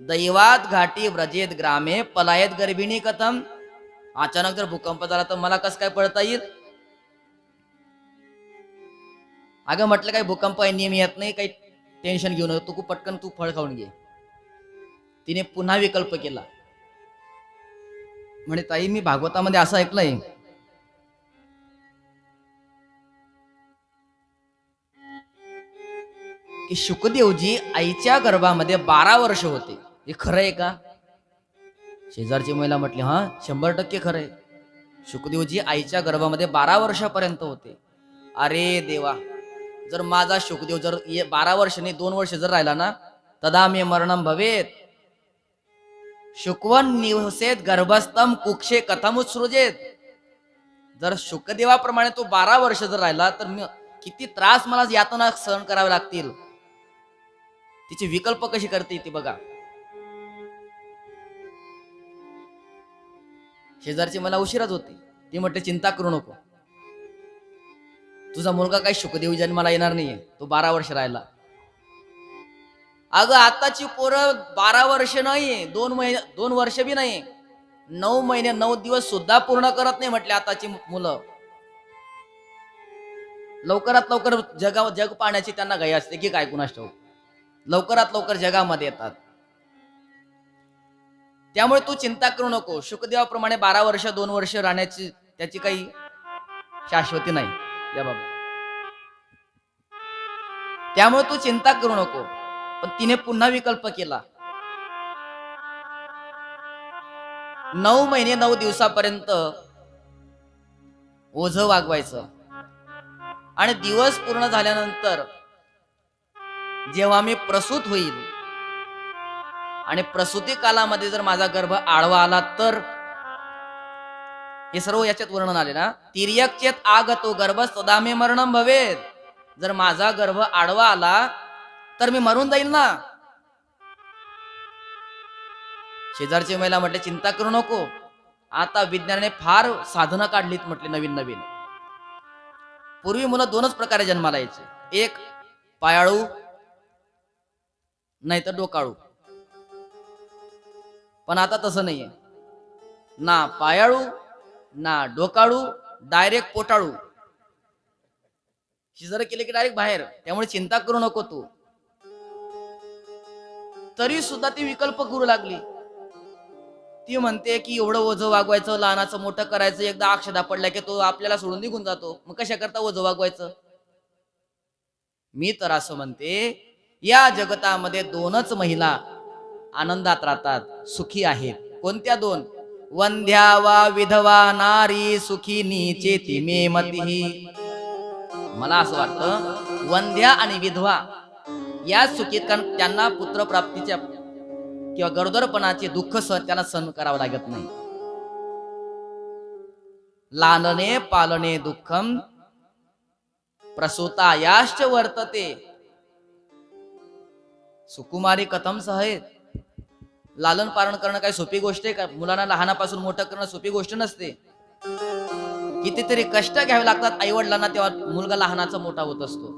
Speaker 1: दैवात घाटी व्रजेत ग्रामे पलायत गर्भिणी कथम. अचानक जर भूकंप झाला तर मला कसं काय पळता येईल? अगं म्हटलं काही भूकंप आहे, नियम येत नाही, काही टेन्शन घेऊ नको, तू पटकन तू फळ खाऊन घे. तिने पुन्हा विकल्प केला. म्हणे ताई मी भागवतामध्ये असं ऐकलंय की शुकदेवजी आईच्या गर्भामध्ये 12 वर्ष होते. हे खरं आहे का? शेजारची महिला म्हटली, हा 100% खरं आहे. शुकदेवजी आईच्या गर्भामध्ये 12 वर्षापर्यंत होते. अरे देवा, जर माझा शुकदेव जर 12 वर्ष नाही 2 वर्ष जर राहिला ना, तदा मे मरणम भवेत. शुकवन निवसेत गर्भस्थम कुक्षे कथम उत्सृजेत. जर शुकदेवाप्रमाणे तो 12 वर्ष जर राहिला तर किती त्रास मला यातना सहन करावे लागतील. तिची विकल्प कशी करते ती बघा. शेजारची मला उशिराच होती. ती म्हटले चिंता करू नको, तुझा मुलगा काही शुकदेव जन्माला येणार नाहीये, तो 12 वर्ष राहिला. अगं आताची पोरं 12 वर्ष नाही, 2 वर्ष बी नाही, 9 महिने 9 दिवस सुद्धा पूर्ण करत नाही म्हटले आताची मुलं. लवकरात लवकर जग पाहण्याची त्यांना घाई असते की काय कुणास ठाऊक. लवकरात लवकर जगामध्ये येतात. त्यामुळे तू चिंता करू नको. शुकदेवाप्रमाणे 12 वर्ष 2 वर्ष राहण्याची त्याची काही शाश्वती नाही या बाबा. त्यामुळे तू चिंता करू नको. पण तिने पुन्हा विकल्प केला. 9 महिने 9 दिवसापर्यंत ओझं वागवायचं, आणि दिवस पूर्ण झाल्यानंतर जेव्हा मी प्रसूत होईल आणि प्रसूती कालामध्ये जर माझा गर्भ आडवा आला तर, हे सर्व याच्यात वर्णन आले ना. तिर्यक चेत आगतो गर्भ सदामे मरणम भवेत. जर माझा गर्भ आडवा आला तर मी मरून जाईल ना. शेजारची महिला म्हटले चिंता करू नको, आता विज्ञानाने फार साधनं काढलीत म्हटले नवीन नवीन. पूर्वी मुलं दोनच प्रकारे जन्माला यायचे, एक पायाळू नाहीतर डोकाळू. पण आता तसं नाहीये, ना पायाळू ना डोकाळू, डायरेक्ट पोटाळू. शिजर केले की डायरेक्ट बाहेर. त्यामुळे चिंता करू नको तू. तरी सुद्धा ती विकल्प करू लागली. ती म्हणते की एवढं ओझं वागवायचं, लहानाचं मोठं करायचं, एकदा अक्षदा पडला की तो आपल्याला सोडून निघून जातो, मग कशा करता ओझं वागवायचं. मी तर असं म्हणते, या जगतामध्ये दोनच महिला आनंदात राहतात, सुखी आहेत. कोणत्या दोन? वंध्या वा विधवा नारी सुखीनी चेती मे मती. मला असं वाटतं वंध्या आणि विधवा या सुखीत, कारण त्यांना पुत्रप्राप्तीच्या किंवा गरोदरपणाचे दुःख त्यांना सहन करावं लागत नाही. लालने पालने दुःखम प्रसूता याश्च वर्तते. सुकुमारी कथम सहेत. लालन पालन करणं काही सोपी गोष्ट आहे का? मुलांना लहानापासून मोठं करणं सोपी गोष्ट नसते. कितीतरी कष्ट घ्यावे लागतात आई वडिलांना, तेव्हा मुलगा लहानाचा मोठा होत असतो.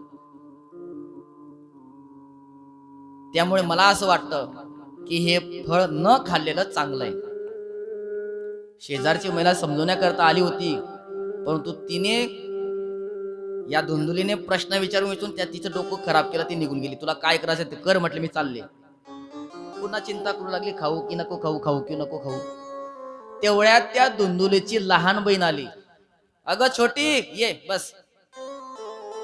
Speaker 1: त्यामुळे मला असं वाटतं की हे फळ न खाल्लेलं चांगलं आहे. शेजारची महिला समजवण्याकरता आली होती, परंतु तिने या धुंदुलीने प्रश्न विचारून त्या तिचं डोकं खराब केलं. ती निघून गेली. तुला काय करायचं ते कर म्हटलं, मी चालले. पुन्हा चिंता करू लागली, खाऊ की नको खाऊ, खाऊ की नको खाऊ. तेवढ्यात त्या धुंदुलीची लहान बहीण आली. अगं छोटी ये बस.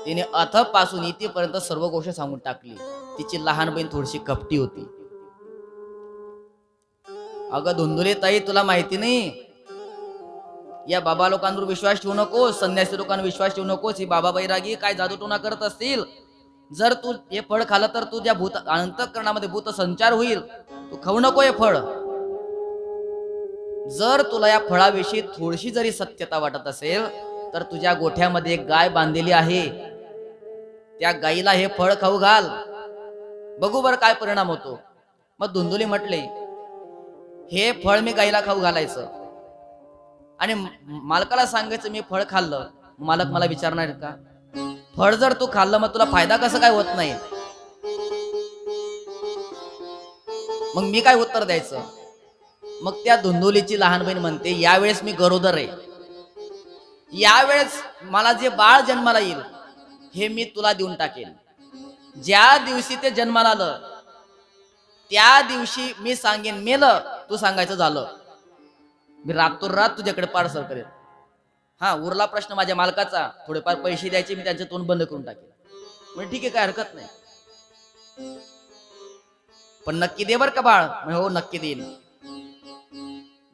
Speaker 1: तिने अथ पासून इथेपर्यंत सर्व गोष्ट सांगून टाकली. तिची लहान बहीण थोडीशी कपटी होती. अगं धुंदुली ताई, तुला माहिती नाही, या बाबा लोकांवर विश्वास ठेवू नकोस, संन्यासी लोकांवर विश्वास ठेवू नकोस. ही बाबा बैरागी काय जादूटोना करत असतील. जर तू हे फळ खाल्लं तर तुझ्या भूत अंतःकरणामध्ये भूत संचार होईल. तू खाऊ नको हे फळ. जर तुला या फळाविषयी थोडीशी जरी सत्यता वाटत असेल तर तुझ्या गोठ्यामध्ये एक गाय बांधलेली आहे, त्या गाईला हे फळ खाऊ घाल, बघू बरं काय परिणाम होतो. मग धुंदुली म्हटले, हे फळ मी गाईला खाऊ घालायचं आणि मालकाला सांगायचं मी फळ खाल्लं. मालक मला विचारणार का, फळ जर तू खाल्लं मग तुला फायदा कसं काय होत नाही. मग मी काय उत्तर द्यायचं. मग त्या धुंदुलीची लहान बहीण म्हणते, यावेळेस मी गरोदर आहे, यावेळेस मला जे बाळ जन्माला येईल हे मी तुला देऊन टाकेन. ज्या दिवशी ते जन्माला आलं त्या दिवशी मी सांगेन मेलं, तू सांगायचं झालं, मी रातोरात तुझ्याकडे पार्सल करेन. हा उरला प्रश्न माझ्या मालकाचा, थोडेफार पैसे द्यायचे, मी त्यांचे तोंड बंद करून टाकेन. म्हणजे ठीक आहे, काय हरकत नाही, पण नक्की दे बर का बाळ. हो नक्की देईन.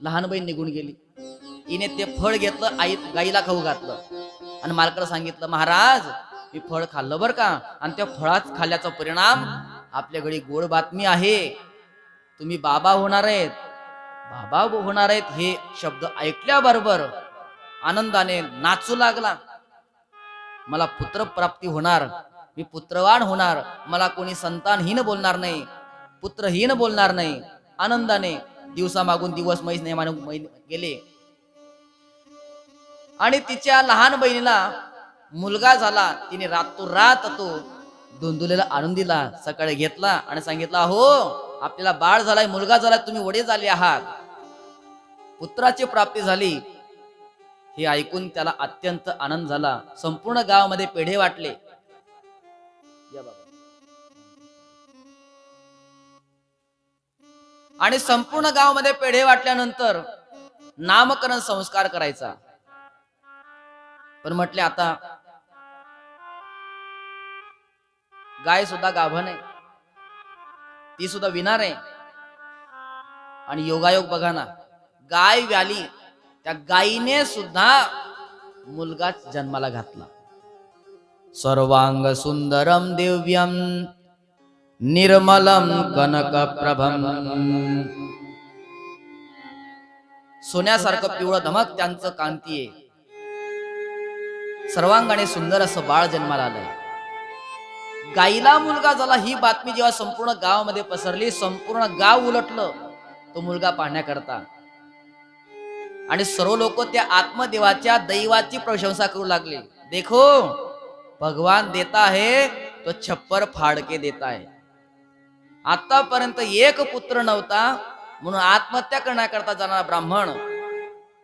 Speaker 1: लहान बहीण निघून गेली. हिने ते फळ घेतलं, आई गाईला खाऊ घातलं आणि मालकाला सांगितलं, महाराज मी फळ खाल्लं बर का, आणि त्या फळात खाल्ल्याचा परिणाम आपल्या घरी गोड बातमी आहे, तुम्ही बाबा होणार आहेत, बाबा होणार आहेत. हे शब्द ऐकल्याबरोबर आनंदाने नाचू लागला. मला पुत्र प्राप्ती होणार, मी पुत्रवान होणार, मला कोणी संतानहीन बोलणार नाही, पुत्रहीन बोलणार नाही. आनंदाने दिवसा मागून दिवस महिने गेले आणि तिच्या लहान बहिणीला मुलगा झाला. तिने रातोरात तो धुंदुलीला आणून दिला. सकाळी घेतला आणि सांगितला, हो आपल्याला बाळ झालाय, मुलगा झालाय, तुम्ही वडील झाले आहात, पुत्राची प्राप्ती झाली. हे ऐकून त्याला अत्यंत आनंद झाला. संपूर्ण गावामध्ये पेढे वाटले. आणि संपूर्ण गावामध्ये पेढे वाटल्यानंतर नामकरण संस्कार करायचा. पण म्हटले आता गाय सुद्धा गाभण आहे, ती सुद्धा विणार आहे. आणि योगायोग बघा ना, गाय व्याली, त्या गायीने सुद्धा मुलगाच जन्माला घातला. सर्वांग सुंदरम दिव्यम निर्मलम कनकप्रभम. सोन्यासारखं पिवळं धमक त्यांचं कांती आहे. सर्वांगाने सुंदर असं बाळ जन्माला आलंय. गाईला मुलगा झाला ही बातमी जेव्हा संपूर्ण गावामध्ये पसरली, संपूर्ण गाव उलटलं तो मुलगा पाहण्याकरता. आणि सर्व लोक त्या आत्मदेवाच्या दैवाची प्रशंसा करू लागले. देखो भगवान देता है तो छप्पर फाड़ के देता है. आतापर्यंत एक पुत्र नव्हता म्हणून आत्महत्या करण्याकरता जाणारा ब्राह्मण,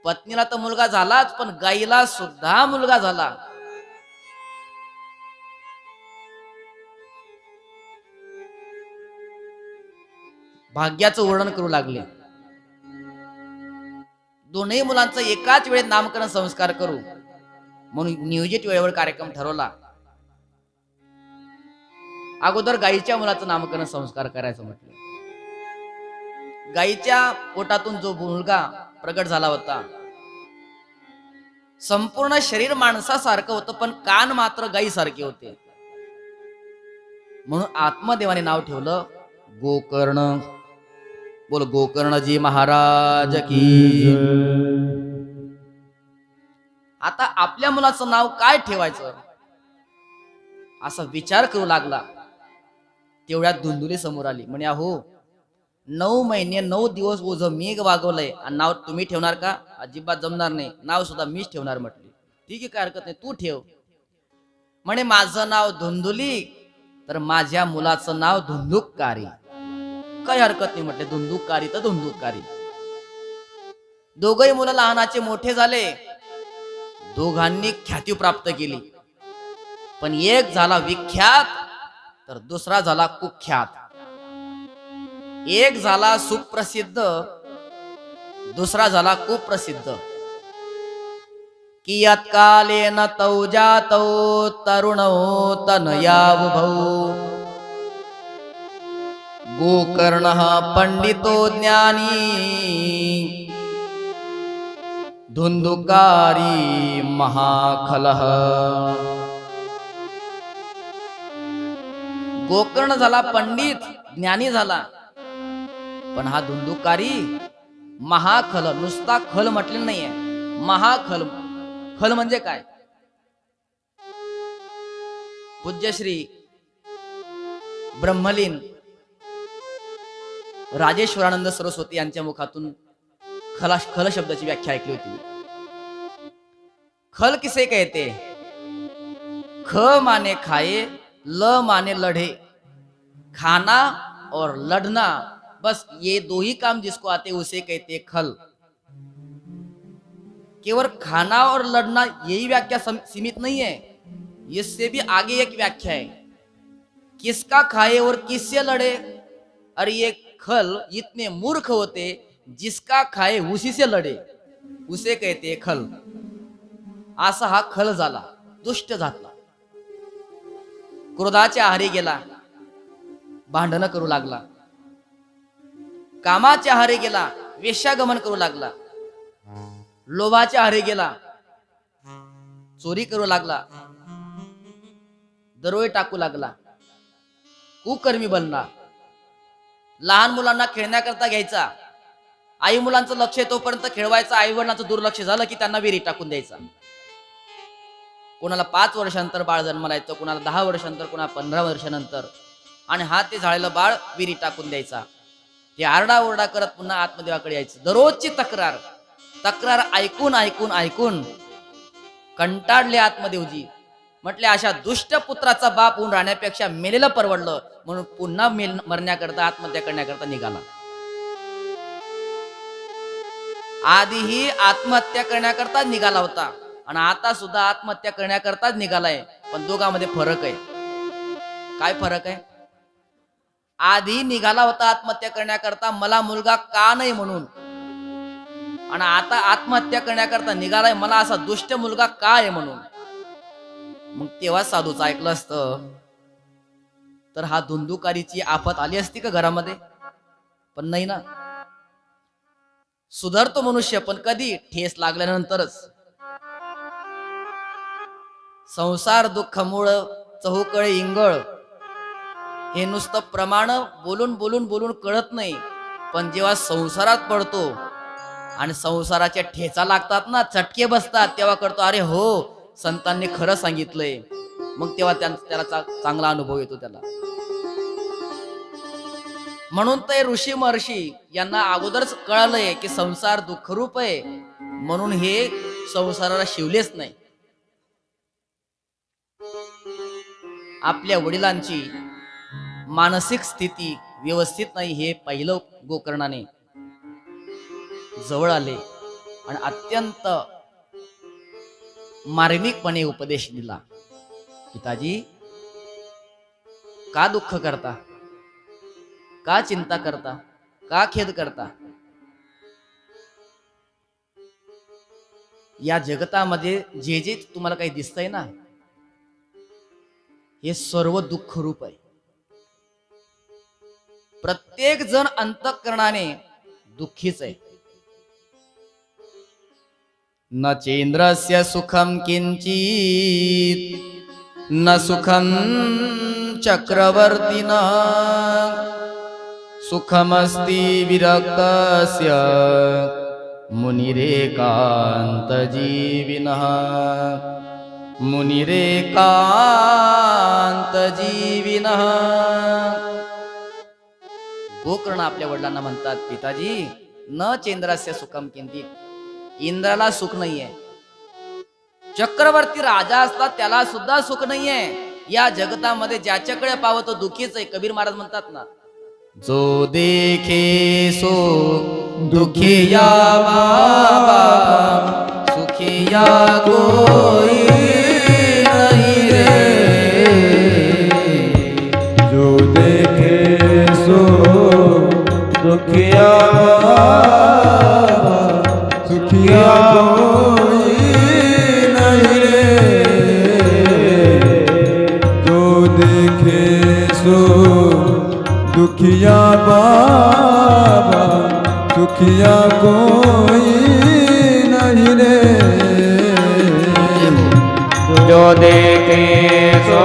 Speaker 1: पत्नीला तर मुलगा झालाच पण गाईला सुद्धा मुलगा झाला. भाग्याचं वर्णन करू लागले. दोन्ही मुलांचं एकाच वेळेत नामकरण संस्कार करू म्हणून नियोजित वेळेवर कार्यक्रम ठरवला. अगोदर गाईच्या मुलाचं नामकरण संस्कार करायचं म्हटलं. गाईच्या पोटातून जो मुलगा प्रगट झाला होता, संपूर्ण शरीर माणसासारखं होतं पण कान मात्र गाईसारखे होते. म्हणून आत्मदेवाने नाव ठेवलं गोकर्ण. बोल गोकर्णजी महाराज की. आता आपल्या मुलाचं नाव काय ठेवायचं असा विचार करू लागला. तेवढ्यात धुंदुली समोर आली. म्हणे अहो 9 महिने 9 दिवस ओझं मी वागवलंय आणि नाव तुम्ही ठेवणार का? अजिबात जमणार नाही, नाव सुद्धा मीच ठेवणार म्हटली. ठीक आहे, काय हरकत नाही, तू ठेव. म्हणे माझं नाव धुंदुली तर माझ्या मुलाचं नाव धुंदुककारी. काही हरकत नाही म्हटले, धुंदुककारी तर धुंदुककारी. दोघही मुलं लहानाचे मोठे झाले. दोघांनी ख्याती प्राप्त केली. पण एक झाला विख्यात तर दुसरा झाला कुख्यात. एक झाला सुप्रसिद्ध, दुसरा झाला कुप्रसिद्ध. कियत् कालेन तौ जातौ तरुणौ तनयावुभौ. गोकर्णः पंडितो ज्ञानी धुंदुकारी महाखलः. गोकर्ण झाला पंडित, ज्ञानी झाला, पण हा धुंदुकारी महाखल. नुसता खल म्हटलेलं नाहीये, महाखल. खल म्हणजे काय? पूज्यश्री ब्रह्मलीन राजेश्वरानंद सरस्वती यांच्या मुखातून खल शब्दाची व्याख्या ऐकली होती. खल किसे कहते? ख माने खाए, ल माने लढ़े. खाना और लड़ना, बस ये दो ही काम जिसको आते उसे कहते खल. केवल खाना और लड़ना यही व्याख्या सीमित नहीं है, इससे भी आगे एक व्याख्या है. किसका खाए और किससे लड़े. अरे ये खल इतने मूर्ख होते, जिसका खाए उसी से लड़े, उसे कहते खल. असा हा खल झाला, दुष्ट झाला. क्रोधाच्या आहारी गेला, भांडण करू लागला. कामाच्या आहारी गेला, वेश्यागमन करू लागला. लोभाच्या आहारी गेला, चोरी करू लागला, दरोडे टाकू लागला, कुकर्मी बनला. लहान मुलांना खेळण्याकरता घ्यायचा, आई मुलांचं लक्ष तोपर्यंत खेळवायचं. आई वडिलांचं दुर्लक्ष झालं की त्यांना विहिरीत टाकून द्यायचा. कोणाला 5 वर्षांतर बाळ जन्माला यायचं, कोणाला 10 वर्षांतर, कोणाला 15 वर्षानंतर. आणि हा ते झालेलं बाळ विहिरीत टाकून द्यायचा. ते आरडाओरडा करत पुन्हा आत्मदेवाकडे यायचं. दररोजची तक्रार ऐकून ऐकून ऐकून कंटाळले आत्मदेवजी. म्हटले अशा दुष्ट पुत्राचा बाप होऊन राहण्यापेक्षा मेलेलं परवडलं. म्हणून पुन्हा मरण्याकरता, आत्महत्या करण्याकरता निघाला. आधीही आत्महत्या करण्याकरता निघाला होता आणि आता सुद्धा आत्महत्या करण्याकरताच निघालाय. पण दोघांमध्ये फरक आहे. काय फरक आहे? आधी निघाला होता आत्महत्या करण्याकरता मला मुलगा का नाही म्हणून, आणि आता आत्महत्या करण्याकरता निघालाय मला असा दुष्ट मुलगा का आहे म्हणून. मग तेव्हा साधूच ऐकलं असतं तर हा धुंदुकारीची आफत आली असती का घरामध्ये? पण नाही ना. सुधारतो मनुष्य पण कधी? ठेस लागल्यानंतरच. संसार दुःख मूळ चहूकळे इंगळ हे नुसतं प्रमाण बोलून बोलून बोलून कळत नाही. पण जेव्हा संसारात पडतो आणि संसाराच्या ठेचा लागतात ना, चटके बसतात, तेव्हा कळतो अरे हो संतांनी खरं सांगितलंय. मग तेव्हा त्याला चांगला अनुभव येतो त्याला. म्हणून ते ऋषी महर्षी यांना अगोदरच कळलंय की संसार दुःखरूप आहे, म्हणून हे संसाराला शिवलेच नाही. आपल्या वडिलांची मानसिक स्थिती व्यवस्थित नाही हे पहिलं गोकर्णाने जवळ आले आणि अत्यंत मार्मिकपणे उपदेश दिला. पिताजी, का दुःख करता, का चिंता करता, का खेद करता? या जगतामध्ये जे जे तुम्हाला काही दिसतंय ना, हे सर्व दुःख रूप आहे. प्रत्येक जण अंतःकरणाने दुःखीच आहे. न चेंद्रस्य सुखम किंचित न सुखम चक्रवर्तिना सुखमस्ति विरक्तस्य मुनिरेकांत जीविनः मुनिरेकांत जीविनः. गोकर्ण आपल्या वडिलांना म्हणतात, पिताजी, न चेंद्रस्य सुखम किंचित, इंद्राला सुख नाहीये, चक्रवर्ती राजा असतात त्याला सुद्धा सुख नाहीये. या जगतामध्ये ज्याच्याकडे पाहावं तो दुःखीच आहे. कबीर महाराज म्हणतात ना, जो देखे सो दुखिया बाबा, सुखिया कोई नहीं रे.
Speaker 2: जो देखे सो दुखिया सुखिया कोई नहीं रे. जो देखे सो दुखिया बाबा, सुखिया कोई नहीं रे.
Speaker 3: जो देखे सो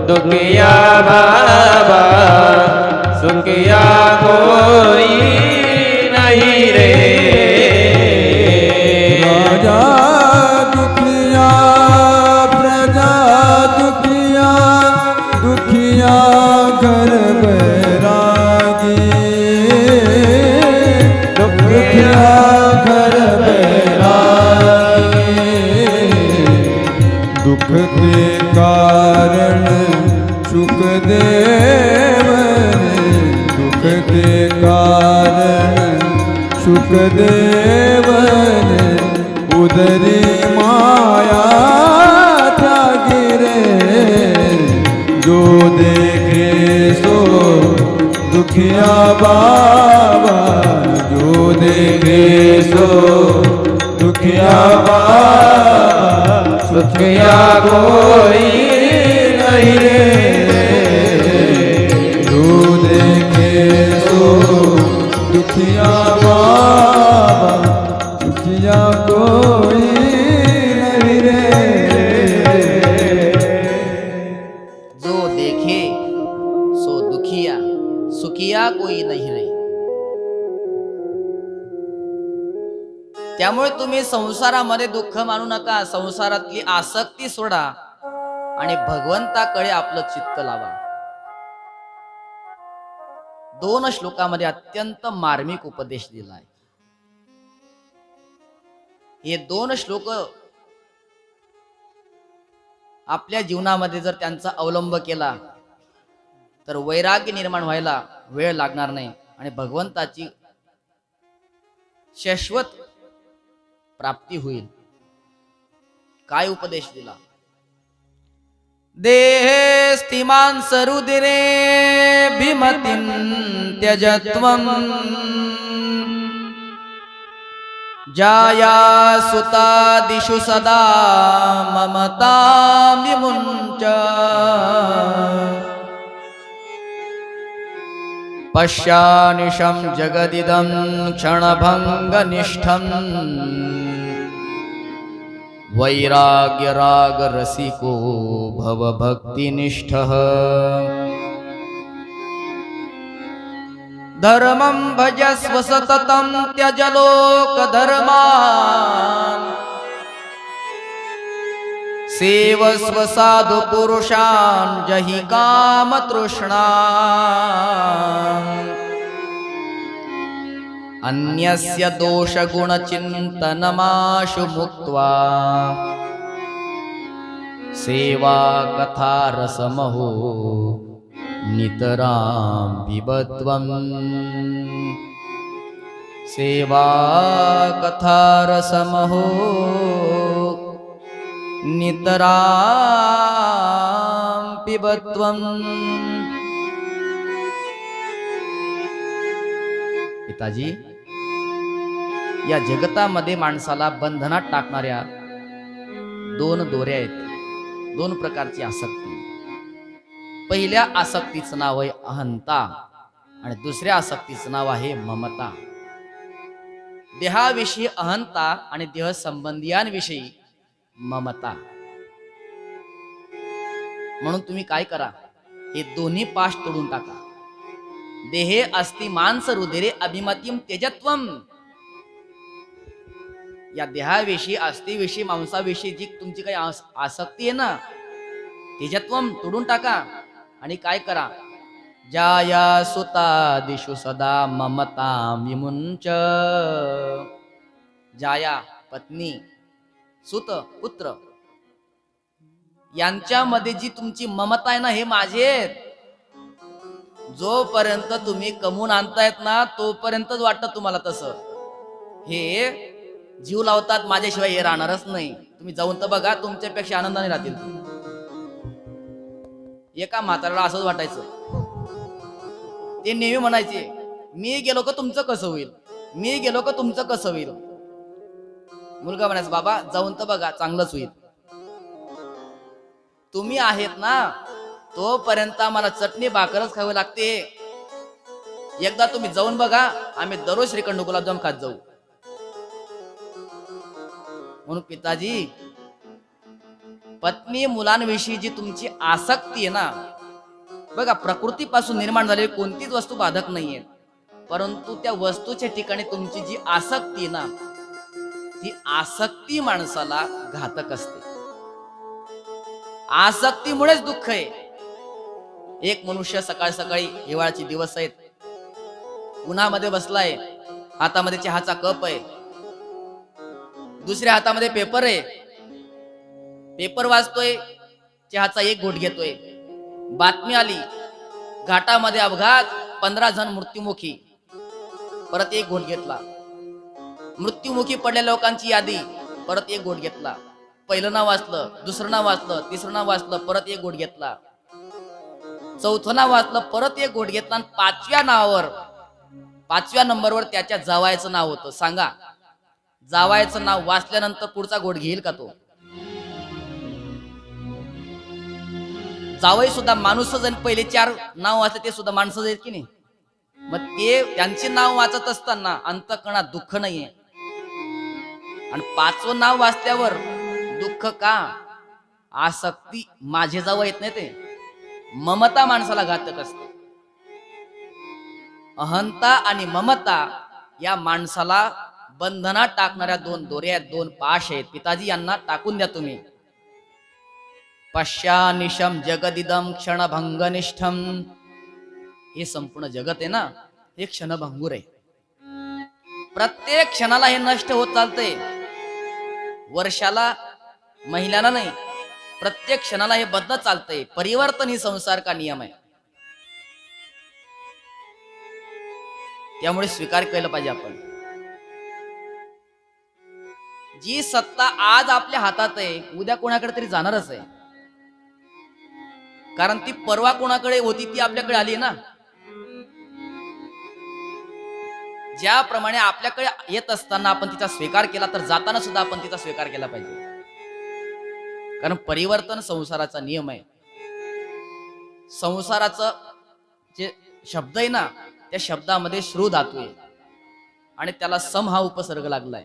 Speaker 3: दुखिया बाबा, सुखिया कोई नहीं रे.
Speaker 2: राजा दुखिया, प्रजा दुखिया, दुखिया घर बैरागी, दुखिया घर बैरागी. दुख के कारण सुख देव ने, दुख के कारण सुख देव ने उदरी माया त्यागी रे. जो देखे सो दुखिया बाबा, जो देखे सो दुखिया बाबा,
Speaker 3: सुखिया कोई नहीं रे.
Speaker 2: जो देखे सो दुखिया बाबा, दुखिया कोई नहीं रे.
Speaker 1: जो देखे सो दुखिया, सुखिया कोई नहीं रे. त्यामुळे तुम्ही संसारामध्ये दुःख मानू नका. संसारातली आसक्ती सोडा आणि भगवंताकडे आपलं चित्त लावा. 2 श्लोकामध्ये अत्यंत मार्मिक उपदेश दिलाय. हे 2 श्लोक आपल्या जीवनामध्ये जर त्यांचा अवलंब केला तर वैराग्य निर्माण व्हायला वेळ लागणार नाही आणि भगवंताची शाश्वत प्राप्ती होईल. काय उपदेश दिला? देहे स्थिमान् सरुदिरे भीमतिं त्यजत्वम् जाया सुतादिषु सदा ममतां विमुञ्च पश्यानिशं जगदिदं क्षणभङ्गनिष्ठम् वैराग्य राग रसिको भव भक्तिनिष्ठः धर्मं भजस्व सततं त्यज लोक धर्मान् सेवस्व साधु पुरुषान् जहि काम तृष्णा अन्यस्य दोष गुण चिंतनमाशु मुक्त्वा सेवा कथा रसमहो नितरां पिबत्वम् सेवा कथा रसमहो नितरां पिबत्वम्। पिताजी, या जगतामध्ये माणसाला बंधनात टाकणाऱ्या दोन दोऱ्या आहेत, दोन प्रकारची आसक्ती. पहिल्या आसक्तीचं नाव आहे अहंता आणि दुसऱ्या आसक्तीचं नाव आहे ममता. देहाविषयी अहंता आणि देह संबंधियांविषयी ममता. म्हणून तुम्ही काय करा, हे दोन्ही पाश तोडून टाका. देहे अस्ति मांस रुधिरे अभिमतीम तेजत्वम. या देहाविषयी अस्थिविषयी मांसाविषयी जी तुमची काही आसक्ती आहे ना, तेजत्वम तोडून टाका. आणि काय करा, जाया सुता दिशु सदा ममता विमुंच. जाया पत्नी, सुत पुत्र, यांच्यामध्ये जी तुमची ममता आहे ना, हे माझे आहेत. जोपर्यंत तुम्ही कमवून आणतायत ना, तोपर्यंतच वाटतं तुम्हाला तसं. हे जीव लावतात माझ्याशिवाय हे राहणारच नाही. तुम्ही जाऊन तर बघा, तुमच्यापेक्षा आनंदाने राहतील. एका म्हाताऱ्याला असंच वाटायचं. ते नेहमी म्हणायचे, मी गेलो का तुमचं कसं होईल, मी गेलो का तुमचं कसं होईल. मुलगा म्हणायचा, बाबा जाऊन तर बघा, चांगलंच होईल. तुम्ही आहेत ना, तोपर्यंत आम्हाला चटणी भाकरच खावी लागते. एकदा तुम्ही जाऊन बघा, आम्ही दररोज श्रीखंड गुलाबजाम खात जाऊ. म्हणून पिताजी, पत्नी मुलांविषयी जी तुमची आसक्ती आहे ना, बघा प्रकृतीपासून निर्माण झालेली कोणतीच वस्तू बाधक नाहीये, परंतु त्या वस्तूच्या ठिकाणी तुमची जी आसक्ती आहे ना, ती आसक्ती माणसाला घातक असते. आसक्तीमुळेच दुःख आहे. एक मनुष्य सकाळी सकाळी, हिवाळ्याचे दिवस आहेत, उन्हामध्ये बसलाय, हातामध्ये चहाचा कप आहे, दुसऱ्या हातामध्ये पेपर आहे. पेपर वाचतोय, चहाचा एक घोट घेतोय. बातमी आली, घाटामध्ये अपघात, 15 जण मृत्युमुखी. परत एक घोट घेतला. मृत्युमुखी पडलेल्या लोकांची यादी, परत एक घोट घेतला. पहिलं नाव वाचलं, दुसरं नाव वाचलं, तिसरं नाव वाचलं, परत एक घोट घेतला. चौथं नाव वाचलं, परत एक घोट घेतला. आणि 5व्या नंबरवर त्याच्या जावायचं नाव होतं. सांगा, जावायचं नाव वाचल्यानंतर पुढचा घोट घेईल का तो? जावई सुद्धा माणूसच आणि पहिले 4 नाव वाचले ते सुद्धा माणसंच आहेत की नाही. मग ते त्यांचे नाव वाचत असताना अंतःकरणात दुःख नाहीये, आणि 5वं नाव वाचल्यावर दुःख का? आसक्ती, माझे जावं येत नाही ते. ममता माणसाला घातक असते. अहंता आणि ममता या माणसाला बंधनात टाकणाऱ्या दोन दोऱ्या आहेत, दोन पाश आहेत. पिताजी, यांना टाकून द्या तुम्ही. पश्यानिशम जगदिदम क्षणभंगनिष्ठम. हे संपूर्ण जगत आहे ना, हे क्षणभंगूर आहे. प्रत्येक क्षणाला हे नष्ट होत चालतंय. वर्षाला, महिन्याला नाही, प्रत्येक क्षणाला हे बदलत चालतंय. परिवर्तन ही संसार का नियम आहे. त्यामुळे स्वीकार केलं पाहिजे आपण. जी सत्ता आज आपल्या हातात आहे, उद्या कोणाकडे तरी जाणारच आहे. कारण ती परवा कोणाकडे होती ती आपल्याकडे आली ना. ज्याप्रमाणे आपल्याकडे येत असताना आपण तिचा स्वीकार केला, तर जाताना सुद्धा आपण तिचा स्वीकार केला पाहिजे. कारण परिवर्तन संसाराचा नियम आहे. संसाराचं जे शब्द आहे ना, त्या शब्दामध्ये श्रू धातू आहे आणि त्याला सम हा उपसर्ग लागलाय.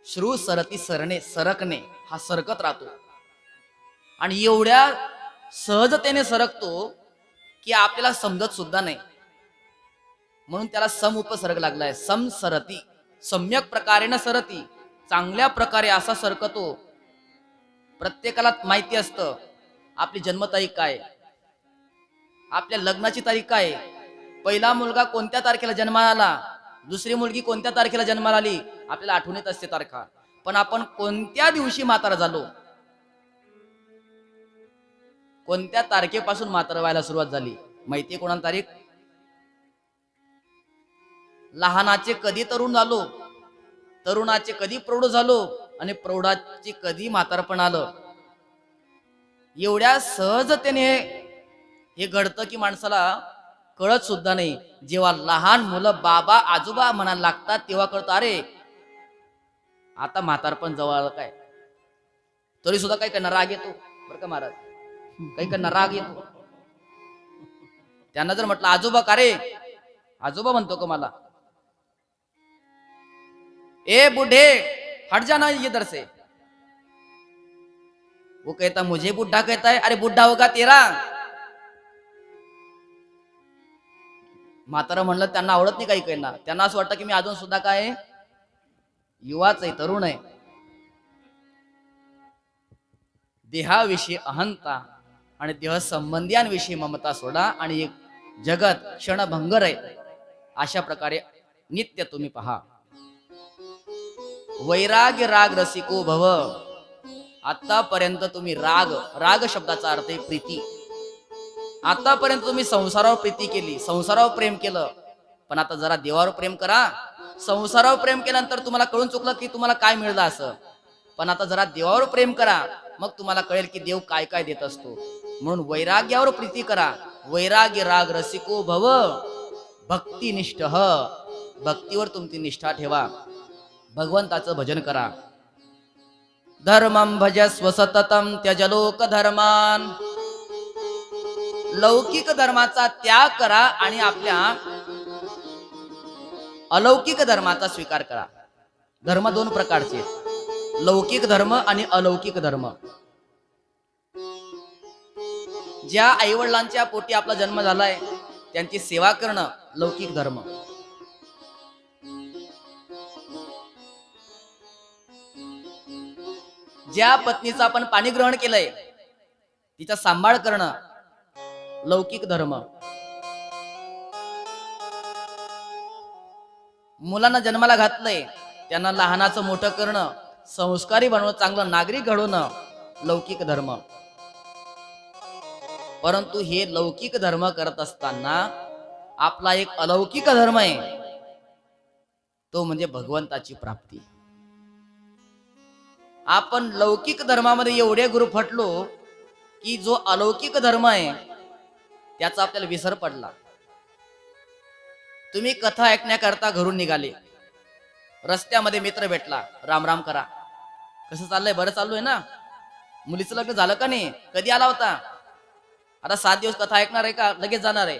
Speaker 1: श्रू सरती, सरणे, सरकणे, हा सरकत राहतो आणि एवढ्या सहजतेने सरकतो की आपल्याला समजत सुद्धा नाही. म्हणून त्याला सम उपसर्ग लागलाय. सम सरती, सम्यक प्रकारे न सरती, चांगल्या प्रकारे असा सरकतो प्रत्येकाला माहिती असतं आपली जन्मतारीख काय, आपल्या लग्नाची तारीख काय, पहिला मुलगा कोणत्या तारखेला जन्माला आला, दुसरी मुलगी कोणत्या तारखेला जन्माला आली, आपल्याला आठवण येत असते तारखा. पण आपण कोणत्या दिवशी म्हातारा झालो, कोणत्या तारखेपासून म्हातारा व्हायला सुरुवात झाली माहितीये कोणाला तारीख? लहानाचे कधी तरुण झालो, तरुणाचे कधी प्रौढ झालो आणि प्रौढाचे कधी म्हातारपण आलं. एवढ्या सहजतेने हे घडतं की माणसाला कळत सुद्धा नाही. जेव्हा लहान मुलं बाबा आजोबा म्हणायला लागतात तेव्हा कळतं अरे आता म्हातारपण जवळ आलं काय. तरी सुद्धा काही त्यांना राग येतो बरं का महाराज, काही त्यांना राग येतो. त्यांना जर म्हटलं आजोबा का रे, आजोबा म्हणतो का मला, ए बूढ़े हट जाना इधर से. वो कहता मुझे बुढ़ा कहता है, अरे बुढ़ा होगा तेरा. म्हातारा म्हणलं त्यांना आवडत नाही काही काहींना, त्यांना असं वाटतं की मी अजून सुद्धा काय युवाच आहे, तरुण आहे. देहाविषयी अहंता आणि देह संबंधियांविषयी ममता सोडा आणि एक जगत क्षणभंगर आहे अशा प्रकारे नित्य तुम्ही पहा. वैराग्य राग रसिको भव. आतापर्यंत तुम्ही राग, राग शब्दाचा अर्थ आहे प्रीती. आतापर्यंत तुम्ही संसारावर प्रीती केली, संसारावर प्रेम केलं, पण आता जरा देवावर प्रेम करा. संसारावर प्रेम केल्यानंतर तुम्हाला कळून चुकलं की तुम्हाला काय मिळलं असं, पण आता जरा देवावर प्रेम करा, मग तुम्हाला कळेल की देव काय काय देत असतो. म्हणून वैराग्यावर प्रीती करा. वैराग्य राग रसिको भव भक्तिनिष्ठ. भक्तीवर तुमची निष्ठा ठेवा, भगवंताचं भजन करा. धर्मं भजस्व सततम त्यज लोक धर्मान. लौकिक धर्माचा त्याग करा आणि आपल्या अलौकिक धर्माचा स्वीकार करा. धर्म दोन प्रकारचे, लौकिक धर्म आणि अलौकिक धर्म. ज्या आईवडिलांच्या पोटी आपला जन्म झालाय त्यांची सेवा करणं लौकिक धर्म. ज्या पत्नीचं आपण पाणी ग्रहण केलंय तिचा सांभाळ करणं लौकिक धर्म. मुलांना जन्माला घातलंय त्यांना लहानाचं मोठं करणं, संस्कारी बनवणं, चांगलं नागरिक घडवणं लौकिक धर्म. परंतु हे लौकिक धर्म करत असताना आपला एक अलौकिक धर्म आहे, तो म्हणजे भगवंताची प्राप्ती. आपण लौकिक धर्मामध्ये एवढे गुरफटलो की जो अलौकिक धर्म आहे त्याचा आपल्याला विसर पडला. तुम्ही कथा ऐकण्याकरता घरून निघाले, रस्त्यामध्ये मित्र भेटला, राम राम करा, कसं चाललंय, बरं चालू आहे ना, मुलीचं लग्न झालं का नाही, कधी आला होता, आता 7 दिवस कथा ऐकणार आहे का, लगेच जाणार आहे,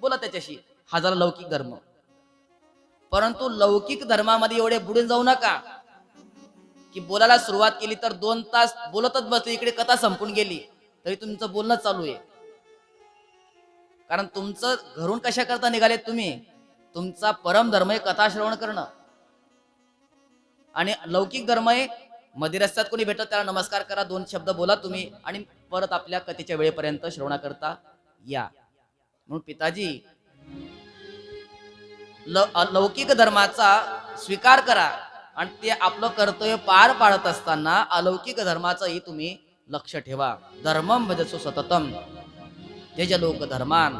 Speaker 1: बोला त्याच्याशी. हा झाला लौकिक धर्म. परंतु लौकिक धर्मामध्ये एवढे बुडून जाऊ नका की बोलायला सुरुवात केली तर 2 तास बोलतच बसले, इकडे कथा संपून गेली तरी तुमचं बोलणं चालू आहे. कारण तुमचं घरून कशा करता निघाले तुम्ही, तुमचा परम धर्म आहे कथा श्रवण करणं. आणि लौकिक धर्म आहे मध्ये रस्त्यात कोणी भेटत त्याला नमस्कार करा, 2 शब्द बोला तुम्ही आणि परत आपल्या कथेच्या वेळेपर्यंत श्रवणा करता या. म्हणून पिताजी लौकिक धर्माचा स्वीकार करा आणि ते आपलं कर्तव्य पार पाडत असताना अलौकिक धर्माचंही तुम्ही लक्ष ठेवा. धर्मं भजस्व सततम त्यज लोक धर्मान.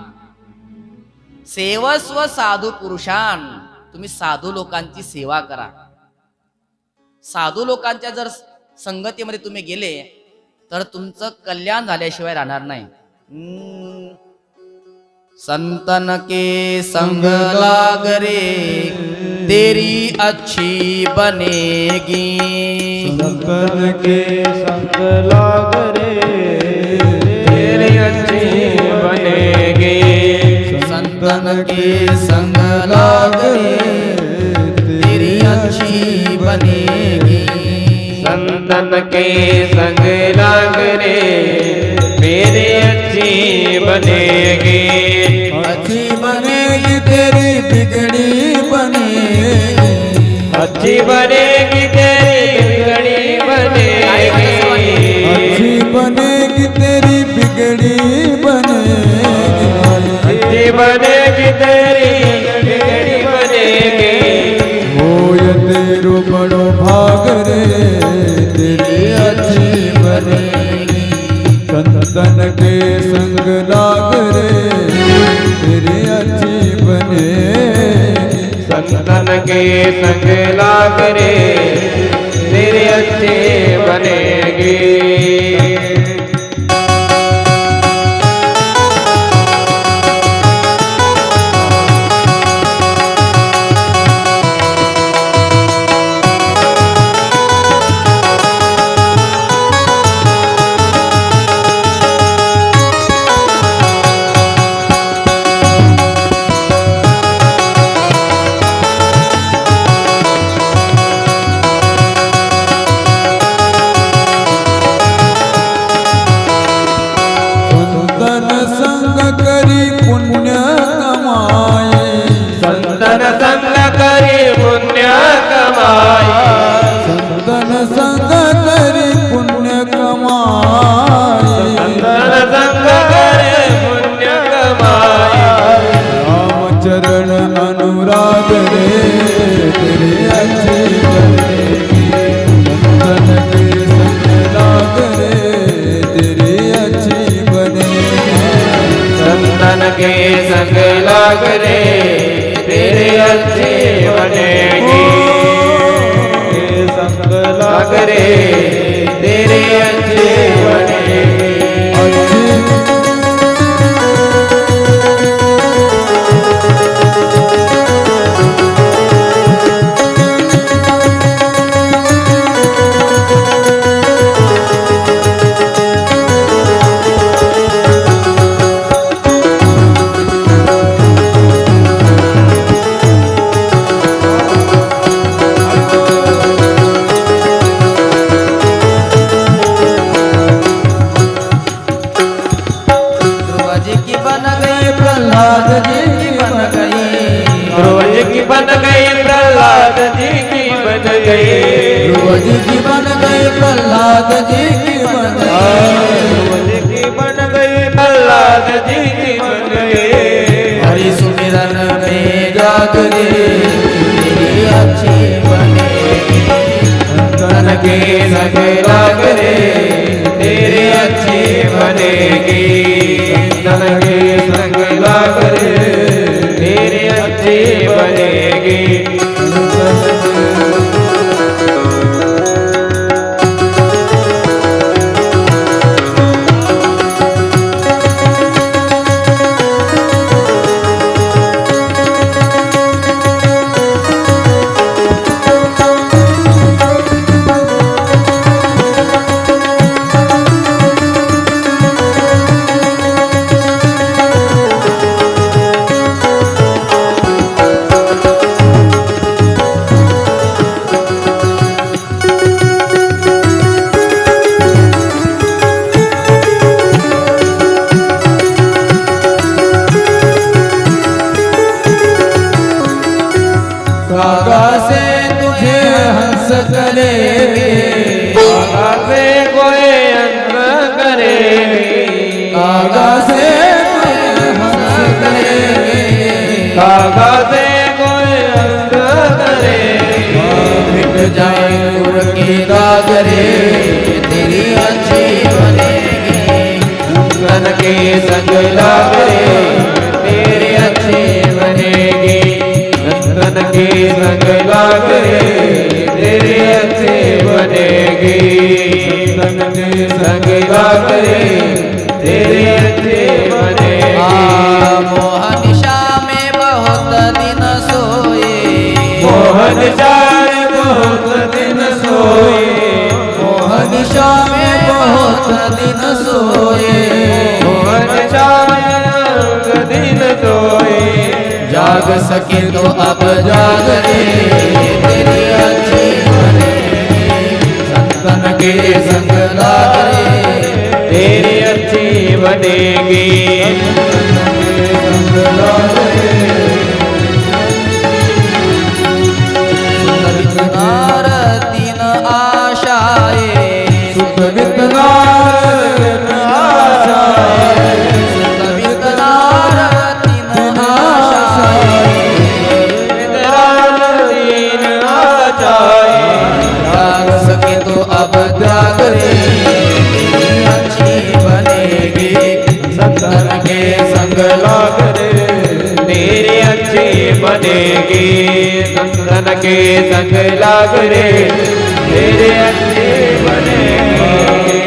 Speaker 1: सेवस्व साधू पुरुषान. तुम्ही साधू लोकांची सेवा करा. साधू लोकांच्या जर संगतीमध्ये तुम्ही गेले तर तुमचं कल्याण झाल्याशिवाय राहणार नाही. संतन के संग लाग रे तेरी अच्छी बनेगी.
Speaker 2: संतन के संग लाग रे
Speaker 3: तेरी अच्छी बनेगी.
Speaker 1: संतन के संग लाग रे तेरी अच्छी बनेगी.
Speaker 3: संतन के संग लाग रे मेरी अच्छी बनेगी.
Speaker 2: अच्छी बनेगी तेरी बिगड़ी बनेगी.
Speaker 3: अच्छी बनेगी तेरी बिगड़ी बनेगी.
Speaker 2: बिगड़ी बनेगी
Speaker 3: अच्छी बनेगी तेरी बिगड़ी बनेगी
Speaker 2: होय तेरो बड़ो भाग रे तेरी अच्छी बनेगी संतन के संग लाग रे तेरी अच्छी बनेगी
Speaker 3: संतन के संग लाग रे तेरी अच्छी बनेगी
Speaker 2: संतन संग करी पुण्य कमाए
Speaker 3: संतन संग करी पुण्य कमाई
Speaker 2: संतन संग करी पुण्य कमाए
Speaker 3: संतन संग करे पुण्य कमाई
Speaker 2: राम चरण अनुराग रे तेरी अच्छी बनेगी संतन के संग लाग रे तेरी अच्छी बनेगी
Speaker 3: संतन के संग लाग रे तेरी अच्छी बनेगी संग लाग रे तेरी अच्छी बनेगी
Speaker 2: अच्छी
Speaker 1: ध्रुव जी की बन गई प्रहलाद जी की बन गई
Speaker 3: रोज की बन गई प्रहलाद जी की बन गई
Speaker 2: ध्रुव जी की बन गई प्रहलाद जी की बन गई
Speaker 3: रोज की बन गई प्रहलाद जी की बन गई
Speaker 1: हरि सुमिरन में जाग रे तेरी अच्छी बनेगी
Speaker 3: संतन के संग लाग रे तेरी अच्छी बनेगी संतन के संग लाग रे तेरी अच्छी बनेगी
Speaker 2: कागा से तुझे हंस करेंगे
Speaker 3: कागा से कोई अंत करेगी
Speaker 2: कागा से तुझे हंस करेंगे
Speaker 3: कागा से कोई अंत करेगी
Speaker 1: मिट जाए गुड़ की दाग रे तेरी अच्छी बनेगी
Speaker 3: संतन के संग लाग रे तेरी अच्छी बनेगी संतन के संग लाग रे तेरी अच्छी बनेगी संतन के संग लाग रे तेरी अच्छी बनेगी
Speaker 1: मोहनिशा में बहुत दिन सोए
Speaker 3: मोहन चार बहुत दिन सोए
Speaker 1: मोहनिशा में बहुत दिन सोए
Speaker 3: मोहन चार दिन सोए
Speaker 1: जाग सके तो अब जाग रे तेरी अच्छी बनेगी संतन के संग लाग रे
Speaker 3: तेरी अच्छी बनेगी
Speaker 2: संग लाग रे
Speaker 1: नार तीन आशाएं
Speaker 2: सुख विद्वान आशा त्याग रे तेरी अच्छी बनेगी संतन के संग लाग रे
Speaker 3: तेरी अच्छी बनेगी संतन के संग लाग रे तेरे अच्छे बनेगी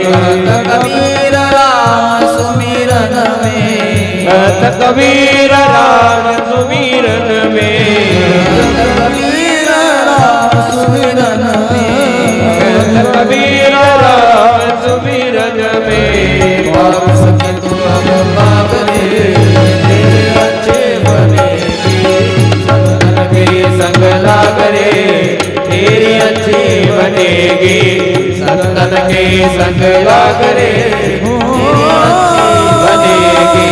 Speaker 2: कहत कबीर राम सुमिरन में
Speaker 3: कहत कबीर राम सुमिरन में
Speaker 2: कहत कबीर राम सुमिरन में
Speaker 3: कहत कबीर राम सुमिरन में
Speaker 2: पाप सके तू अब पाप रे तेरे अच्छे बनेगी संतन के
Speaker 3: संग लाग रे तेरी अच्छी बनेगी संतन के संग लाग रे तेरी अच्छी बनेगी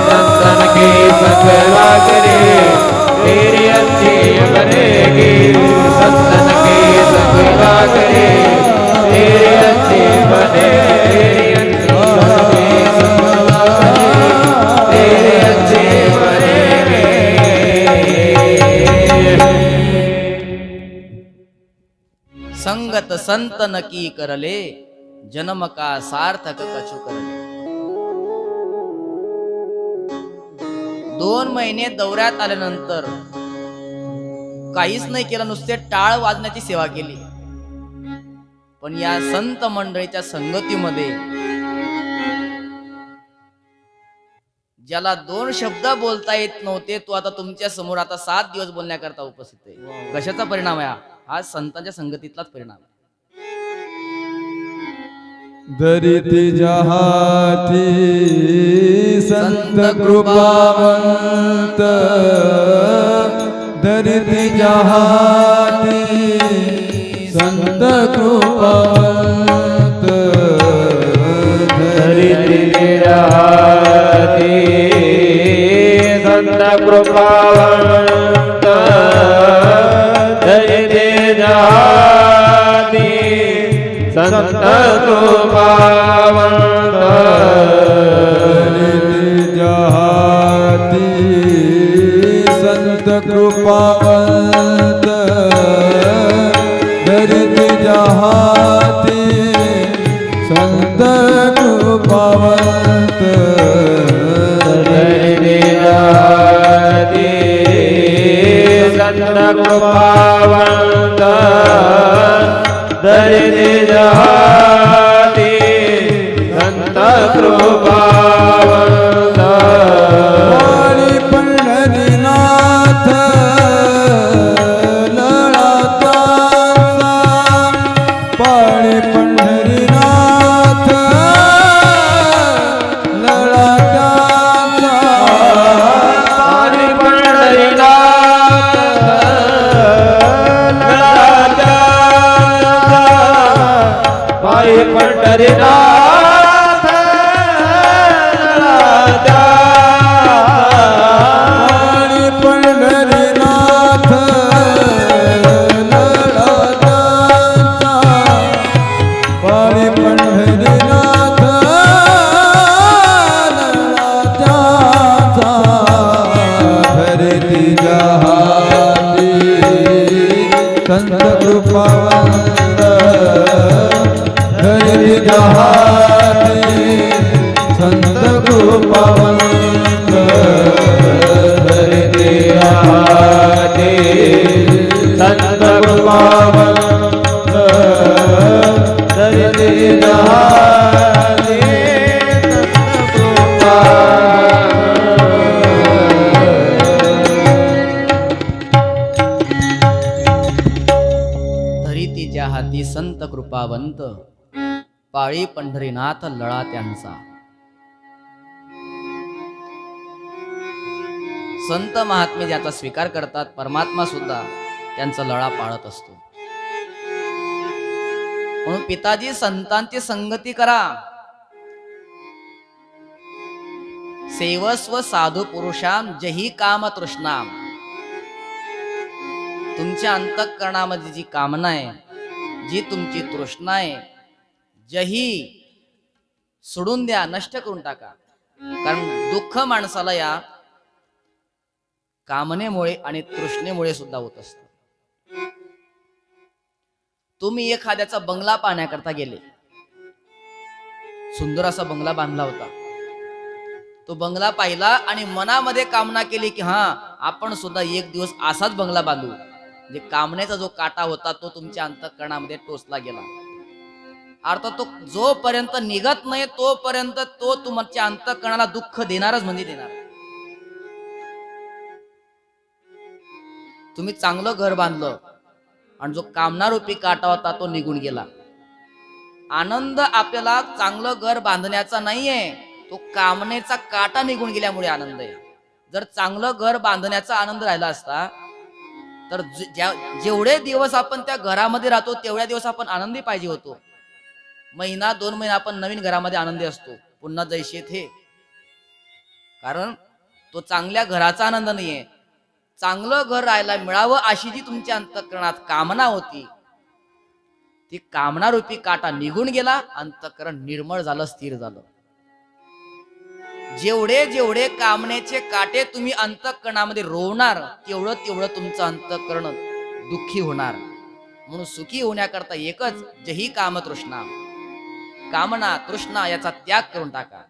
Speaker 3: संतन के संग लाग रे तेरी अच्छी बनेगी संतन के संग लाग रे तेरी अच्छी बनेगी तेरी अच्छी बनेगी
Speaker 1: संगत संतन की करले जन्म का सार्थक कछु करले. 2 महिने दौऱ्यात आल्यानंतर काहीच नाही केलं, नुसते टाळ वाजण्याची सेवा केली. पण या संत मंडळीच्या संगतीमध्ये ज्याला 2 शब्द बोलता येत नव्हते तो आता तुमच्या समोर आता 7 दिवस बोलण्याकरता उपस्थित आहे. कशाचा परिणाम आहे हा संतांच्या संगतीतलाच परिणाम आहे.
Speaker 2: दरिती जहाती संत कृपावंत दरिती जहाती संत कृपावंत
Speaker 3: धरित्री राहती संत कृपावंत धरित्री राहती संत कृपावंत
Speaker 2: जहाती संत कृपावंत दरित जहाती संत कृपावंत
Speaker 3: धरित्री राहती संत कृपावंत धरित्री राहती संत कृपावंत
Speaker 2: वाणी पंढरीनाथ लळाताचा पाळी पंढरीनाथ लळाताचा
Speaker 3: पाणी पंढरीनाथ लळाताचा पायी पंढरीनाथ लळाताचा
Speaker 2: वाणी पंढरीनाथ लळाताचा पाळी पंढरीनाथ लळाताचा धरिती जहाती संत कृपावंत धरिती जहाती संत कृपावंत
Speaker 3: धरित्री राहती संत कृपावंत धरित्री राहती संत
Speaker 1: धरितीच्या हाती संत कृपावंत पाळी पंढरीनाथ लळा त्यांचा. संत महात्मे ज्याचा स्वीकार करतात परमात्मा सुद्धा त्यांचा लळा पाळत असतो. म्हणून पिताजी संतांची संगती करा, सेवस्व साधू पुरुषाम जही काम तृष्णाम. तुमच्या अंतःकरणामध्ये जी कामना आहे, जी तुमची तृष्णा आहे, जही सोडून द्या, नष्ट करून टाका. कारण दुःख माणसाला या कामनेमुळे आणि तृष्णेमुळे सुद्धा होत असतं. तुम्ही एखाद्याचा बंगला पाहण्याकरता गेले, सुंदर असा बंगला बांधला होता, तो बंगला पाहिला आणि मनामध्ये कामना केली की हा आपण सुद्धा एक दिवस असाच बंगला बांधू. म्हणजे कामनेचा जो काटा होता तो तुमच्या अंतःकरणामध्ये टोचला गेला. अर्थात तो जोपर्यंत निघत नाही तोपर्यंत तो तुमच्या अंतःकरणाला दुःख देणारच म्हणजे देणार. तुम्ही चांगलं घर बांधलं आणि जो कामनारूपी काटा होता तो निघून गेला. आनंद आपल्याला चांगलं घर बांधण्याचा नाहीये, तो कामनेचा काटा निघून गेल्यामुळे आनंद आहे. जर चांगलं घर बांधण्याचा आनंद राहिला असता तर जेवढे दिवस आपण त्या घरामध्ये राहतो तेवढ्या दिवस आपण आनंदी पाहिजे होतो. महिना 2 महिना आपण नवीन घरामध्ये आनंदी असतो, पुन्हा जैसे थे. कारण तो चांगल्या घराचा आनंद नाहीये. चांगलं घर राहायला मिळावं अशी जी तुमच्या अंतःकरणात कामना होती, ती कामनारूपी काटा निघून गेला, अंतःकरण निर्मळ झालं, स्थिर झालं. जेवढे जेवढे कामनेचे काटे तुम्ही अंतःकरणामध्ये रोवणार तेवढं तेवढं तुमचं अंतःकरण दुःखी होणार. म्हणून सुखी होण्याकरता एकच, जही कामतृष्णा, कामना तृष्णा याचा त्याग करून टाका.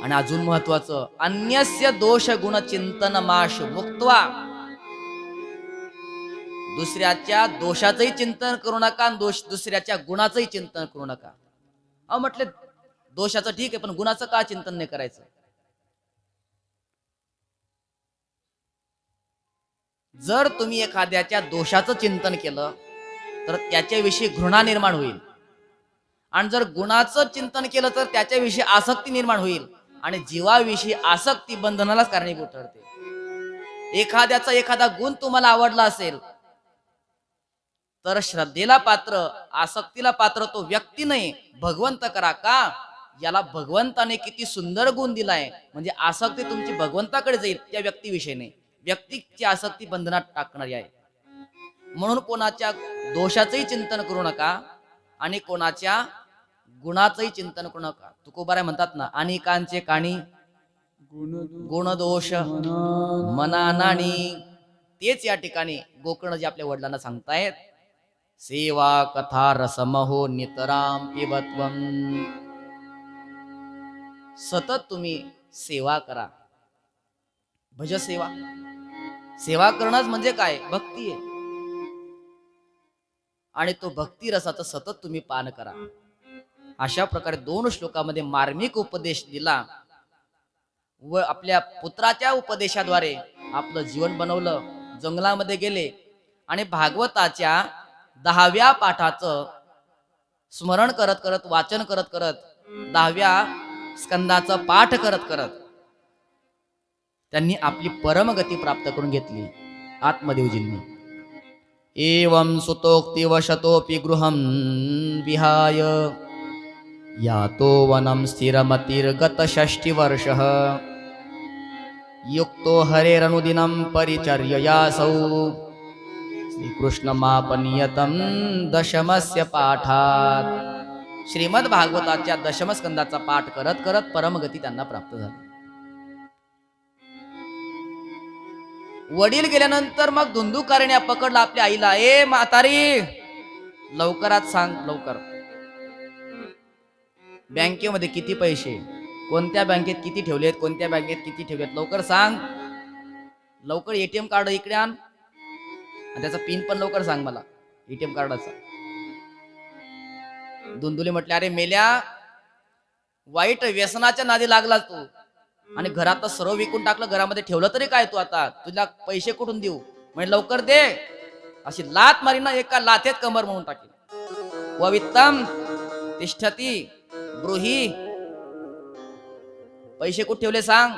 Speaker 1: आणि अजून महत्वाचं, अन्यस्य दोष गुण चिंतन माश मुक्त्वा. दुसऱ्याच्या दोषाचंही चिंतन करू नका आणि दुसऱ्याच्या गुणाचंही चिंतन करू नका. अहो म्हटले दोषाचं ठीक आहे, पण गुणाचं का चिंतन नाही करायचं? जर तुम्ही एखाद्याच्या दोषाचं चिंतन केलं तर त्याच्याविषयी घृणा निर्माण होईल, आणि जर गुणाचं चिंतन केलं तर त्याच्याविषयी आसक्ती निर्माण होईल, आणि जीवाविषयी आसक्ती बंधनालाच कारणीभूत ठरते. एखाद्याचा एखादा गुण तुम्हाला आवडला असेल तर श्रद्धेला पात्र, आसक्तीला पात्र तो व्यक्ती नाही, भगवंत करा. का? याला भगवंताने किती सुंदर गुण दिलाय, म्हणजे आसक्ती तुमची भगवंताकडे जाईल, त्या व्यक्तीविषयी नाही. व्यक्तीची आसक्ती बंधनात टाकणारी आहे. म्हणून कोणाच्या दोषाचंही चिंतन करू नका आणि कोणाच्या गुणाचंही चिंतन करू नका. तुकोबाराय म्हणतात ना, अनेकांचे काणी गुणदोष मनानानी. तेच या ठिकाणी गोकर्ण जे आपल्या वडिलांना सांगतायत, सेवा कथा रसमहो नितराम पिबत्वम. सतत तुम्ही सेवा करा. भज सेवा. सेवा करणंच म्हणजे काय? भक्ती आहे. आणि तो भक्ती रसाचं सतत तुम्ही पान करा. अशा प्रकारे 2 श्लोकामध्ये मार्मिक उपदेश दिला व आपल्या पुत्राच्या उपदेशाद्वारे आपलं जीवन बनवलं. जंगलामध्ये गेले आणि भागवताच्या 10व्या पाठाचं स्मरण करत करत, वाचन करत करत, 10व्या स्कंदाचं पाठ करत करत त्यांनी आपली परमगती प्राप्त करून घेतली. आत्मदेवजींनी एवं सुतोक्ति वशतोपि गृहं विहाय यातो वनं स्थिरमतिर्गत 60 वर्षः युक्तो हरेरनुदिनं परिचर्ययासौ श्रीकृष्णमापनियतं दशमस्य पाठात. श्रीमद भागवताच्या 10म स्कंदाचा पाठ करत करत परमगती त्यांना प्राप्त झाली. वडील गेल्यानंतर मग धुंदुकारीने पकडला आपल्या आईला. ए म्हातारी, लवकरात सांग, लवकर बँकेमध्ये किती पैसे, कोणत्या बँकेत किती ठेवलेत, कोणत्या बँकेत किती ठेवलेत, लवकर सांग. लवकर एटीएम कार्ड इकडे आण आणि त्याचा पिन पण लवकर सांग मला, एटीएम कार्डाचा. धुंदुले म्हटले, अरे मेल्या, वाईट व्यसनाच्या नादी लागला तू आणि घरात सर्व विकून टाकलं, घरामध्ये ठेवलं तरी काय तू? आता तुला पैसे कुठून देऊ? म्हणजे लवकर दे. अशी लात मारी ना, एका लाथेत कंबर म्हणून टाकेल. ववित्तम तिष्ठती ब्रूही. पैसे कुठे ठेवले सांग.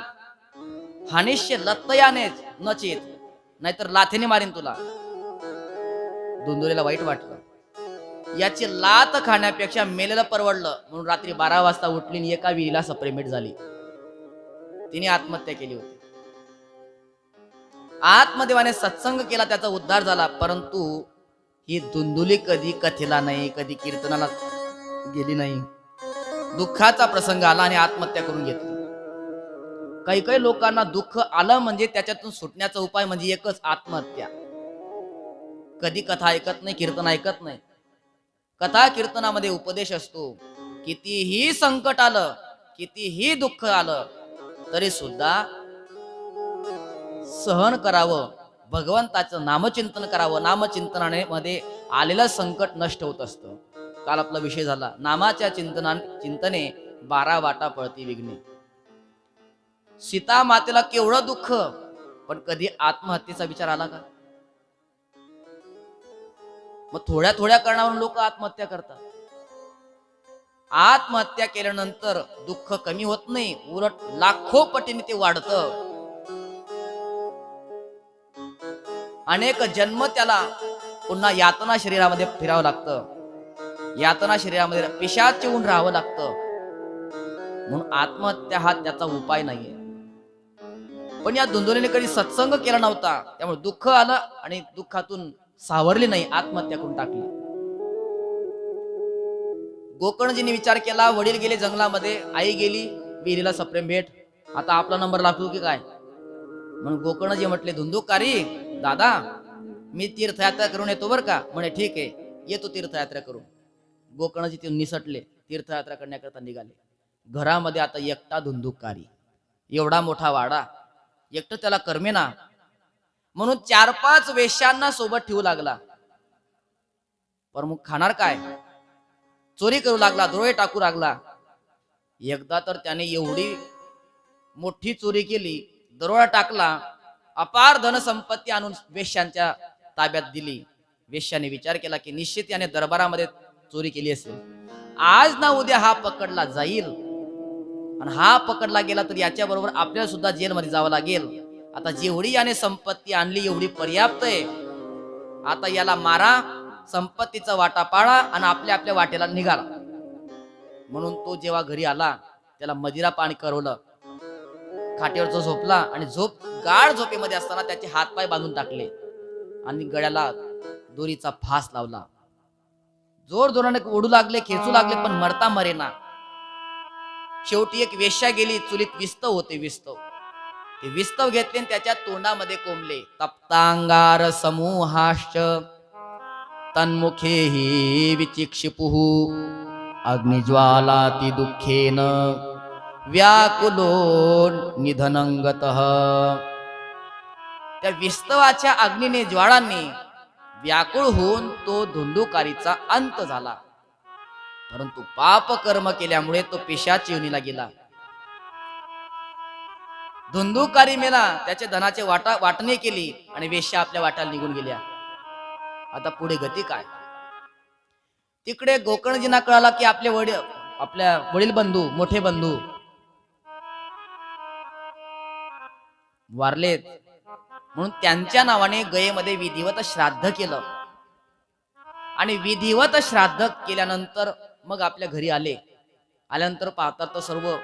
Speaker 1: हानिश्य लत्तयानेच नचित, नाहीतर लाथेने मारीन तुला. धुंदुलेला वाईट वाटलं. याची लात खाण्यापेक्षा मेलेलं परवडलं, म्हणून रात्री 12 वाजता उठली आणि एका विहिरीला सप्रेमेट झाली. तिने आत्महत्या केली होती. आत्मदेवाने सत्संग केला, त्याचा उद्धार झाला. परंतु ही धुंदुली कधी कथेला नाही, कधी कीर्तनाला गेली नाही. दुःखाचा प्रसंग आला आणि आत्महत्या करून घेतली. काही काही लोकांना दुःख आलं म्हणजे त्याच्यातून सुटण्याचा उपाय म्हणजे एकच, आत्महत्या. कधी कथा ऐकत नाही, कीर्तन ऐकत नाही. कथा कीर्तनामध्ये उपदेश असतो. कितीही संकट आलं, कितीही दुःख आलं, तरी सुद्धा सहन करावं, भगवंताचं नामचिंतन करावं. नामचिंतनाने मध्ये आलेलं संकट नष्ट होत असतं. काल आपला विषय झाला, नामाच्या चिंतने 12 वाटा पळती विघ्ने. सीता मातेला केवढं दुःख, पण कधी आत्महत्येचा विचार आला का? मग थोड्या थोड्या कारणावरून लोक आत्महत्या करतात. आत्महत्या केल्यानंतर दुःख कमी होत नाही, उलट लाखो पटीने ते वाढतं. अनेक जन्म त्याला पुन्हा यातना शरीरामध्ये फिरावं लागतं. यातना शरीरामध्ये पिशाच येऊन राहावं लागतं. म्हणून आत्महत्या हा त्याचा उपाय नाहीये. पण या धुंदोलीने कधी सत्संग केला नव्हता, त्यामुळे दुःख आलं आणि दुःखातून सावरली नाही, आत्महत्या करून टाकली. गोकर्णजींनी विचार केला, वडील गेले जंगलामध्ये, आई गेली विहिरीला सप्रेम भेट, आता आपला नंबर लागतो की काय? म्हणून गोकर्णजी म्हटले, धुंदुकारी दादा, मी तीर्थयात्रा करून येतो बर का? म्हणे ठीक आहे, येतो तीर्थयात्रा करून. गोकर्णजी ते निसटले, तीर्थयात्रा करण्याकरता निघाले. घरामध्ये आता एकटा धुंदुकारी, एवढा मोठा वाडा, एकटं त्याला करमेना. म्हणून 4-5 वेश्यांना सोबत ठेवू लागला. पण मग खाणार काय? चोरी करू लागला, डोळे टाकू लागला. एकदा तर त्याने एवढी मोठी चोरी केली, दरोडा टाकला, अपार धनसंपत्ती आणून वेश्यांच्या ताब्यात दिली. वेश्याने विचार केला की निश्चित याने दरबारामध्ये चोरी केली असेल, आज ना उद्या हा पकडला जाईल. आणि हा पकडला गेला तर याच्या बरोबर आपल्याला सुद्धा जेलमध्ये जावं लागेल. आता जेवढी याने संपत्ती आणली एवढी पर्याप्त आहे. आता याला मारा, संपत्तीचा वाटा पाडा आणि आपल्या आपल्या वाटेला निघाला. म्हणून तो जेव्हा घरी आला, त्याला मदिरा पाणी करवलं, खाटेवर जो झोपला आणि गाढ झोपेमध्ये असताना त्याचे हातपाय बांधून टाकले आणि गळ्याला दोरीचा फास लावला. जोर जोराने ओढू लागले, खेचू लागले, पण मरता मरेना. शेवटी एक वेश्या गेली, चुलीत विस्तव होते, विस्तव. ते विस्तव घेतले आणि त्याच्या तोंडामध्ये कोंबले. तप्तांगार समूहाश्च तन्मुखेहि विचिक्षिपुः अग्निज्वालाति दुःखेन व्याकुलो निधनंगतः. त्या विस्तवाच्या अग्नीने, ज्वाळांनी व्याकुळ होऊन तो धुंदुकारीचा अंत झाला. परंतु पाप कर्म केल्यामुळे तो पिशाच योनीला गेला. धुंदुकारी मेला, त्याच्या धनाचे वाटणे केली आणि वेश्या आपल्या वाट्याला निघून गेल्या. आता पुढे गती काय? तिकडे गोकर्णजींना कळाला की आपल्या वडील बंधू, मोठे बंधू वारलेत. म्हणून त्यांच्या नावाने गयेमध्ये विधिवत श्राद्ध केलं. आणि विधिवत श्राद्ध केल्यानंतर मग आपल्या घरी आले. आल्यानंतर पाहतात तर सर्व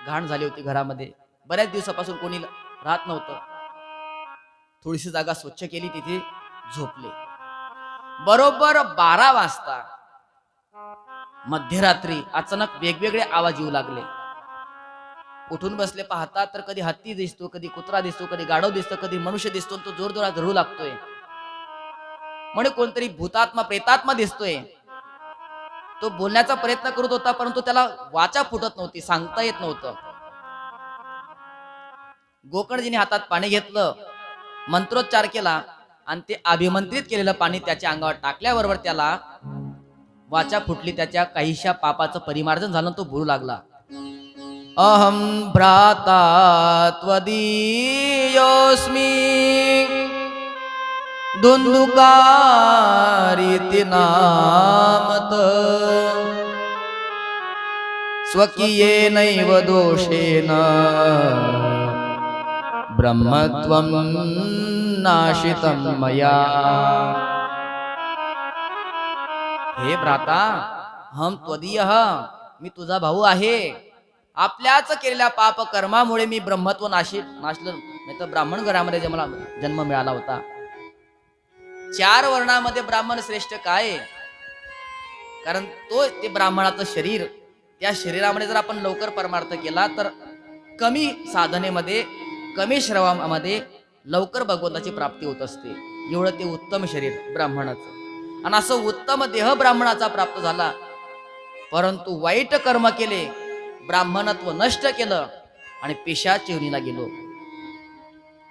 Speaker 1: घाण झाली होती घरामध्ये. बऱ्याच दिवसापासून कोणी राहत नव्हतं. थोडीशी जागा स्वच्छ केली, तिथे झोपले. बरोबर 12 वाजता मध्यरात्री अचानक वेगवेगळे आवाज येऊ लागले. उठून बसले, पाहतात तर कधी हत्ती दिसतो, कधी कुत्रा दिसतो, कधी गाढव दिसतो, कधी मनुष्य दिसतो. तो जोरजोरात रडू लागतोय. म्हणे कोणतरी भूतात्मा, प्रेतात्मा दिसतोय. तो बोलण्याचा प्रयत्न करत होता, परंतु त्याला वाचा फुटत नव्हती, सांगता येत नव्हतं. गोकर्णजीने हातात पाणी घेतलं, मंत्रोच्चार केला आणि ते अभिमंत्रित केलेलं पाणी त्याच्या अंगावर टाकल्याबरोबर त्याला वाचा फुटली. त्याच्या काहीशा पापाचं परिमार्जन झालं. तो बोलू लागला, अहम भ्राता त्वदीयोऽस्मि धुंदुकारीति नामत स्वकीयेनैव दोषेण ब्रह्मत्वं नाशितं मया. हे भ्राता, हम त्वदीयः, मी तुझा भाऊ आहे. आपल्याच केलेल्या पाप कर्मामुळे मी ब्रह्मत्व नाशलं, नाही तर ब्राह्मण घरामध्ये जन्म मिळाला होता. 4 वर्णामध्ये ब्राह्मण श्रेष्ठ काय? कारण ते ब्राह्मणाचं शरीर, त्या शरीरामध्ये जर आपण लवकर परमार्थ केला तर कमी साधनेमध्ये, कमी श्रवामध्ये लवकर भगवंताची प्राप्ती होत असते. एवढं ते उत्तम शरीर ब्राह्मणाचं, आणि असं उत्तम देह ब्राह्मणाचा प्राप्त झाला. परंतु वाईट कर्म केले, ब्राह्मणत्व नष्ट केलं आणि पेशाच्या योनीला गेलो.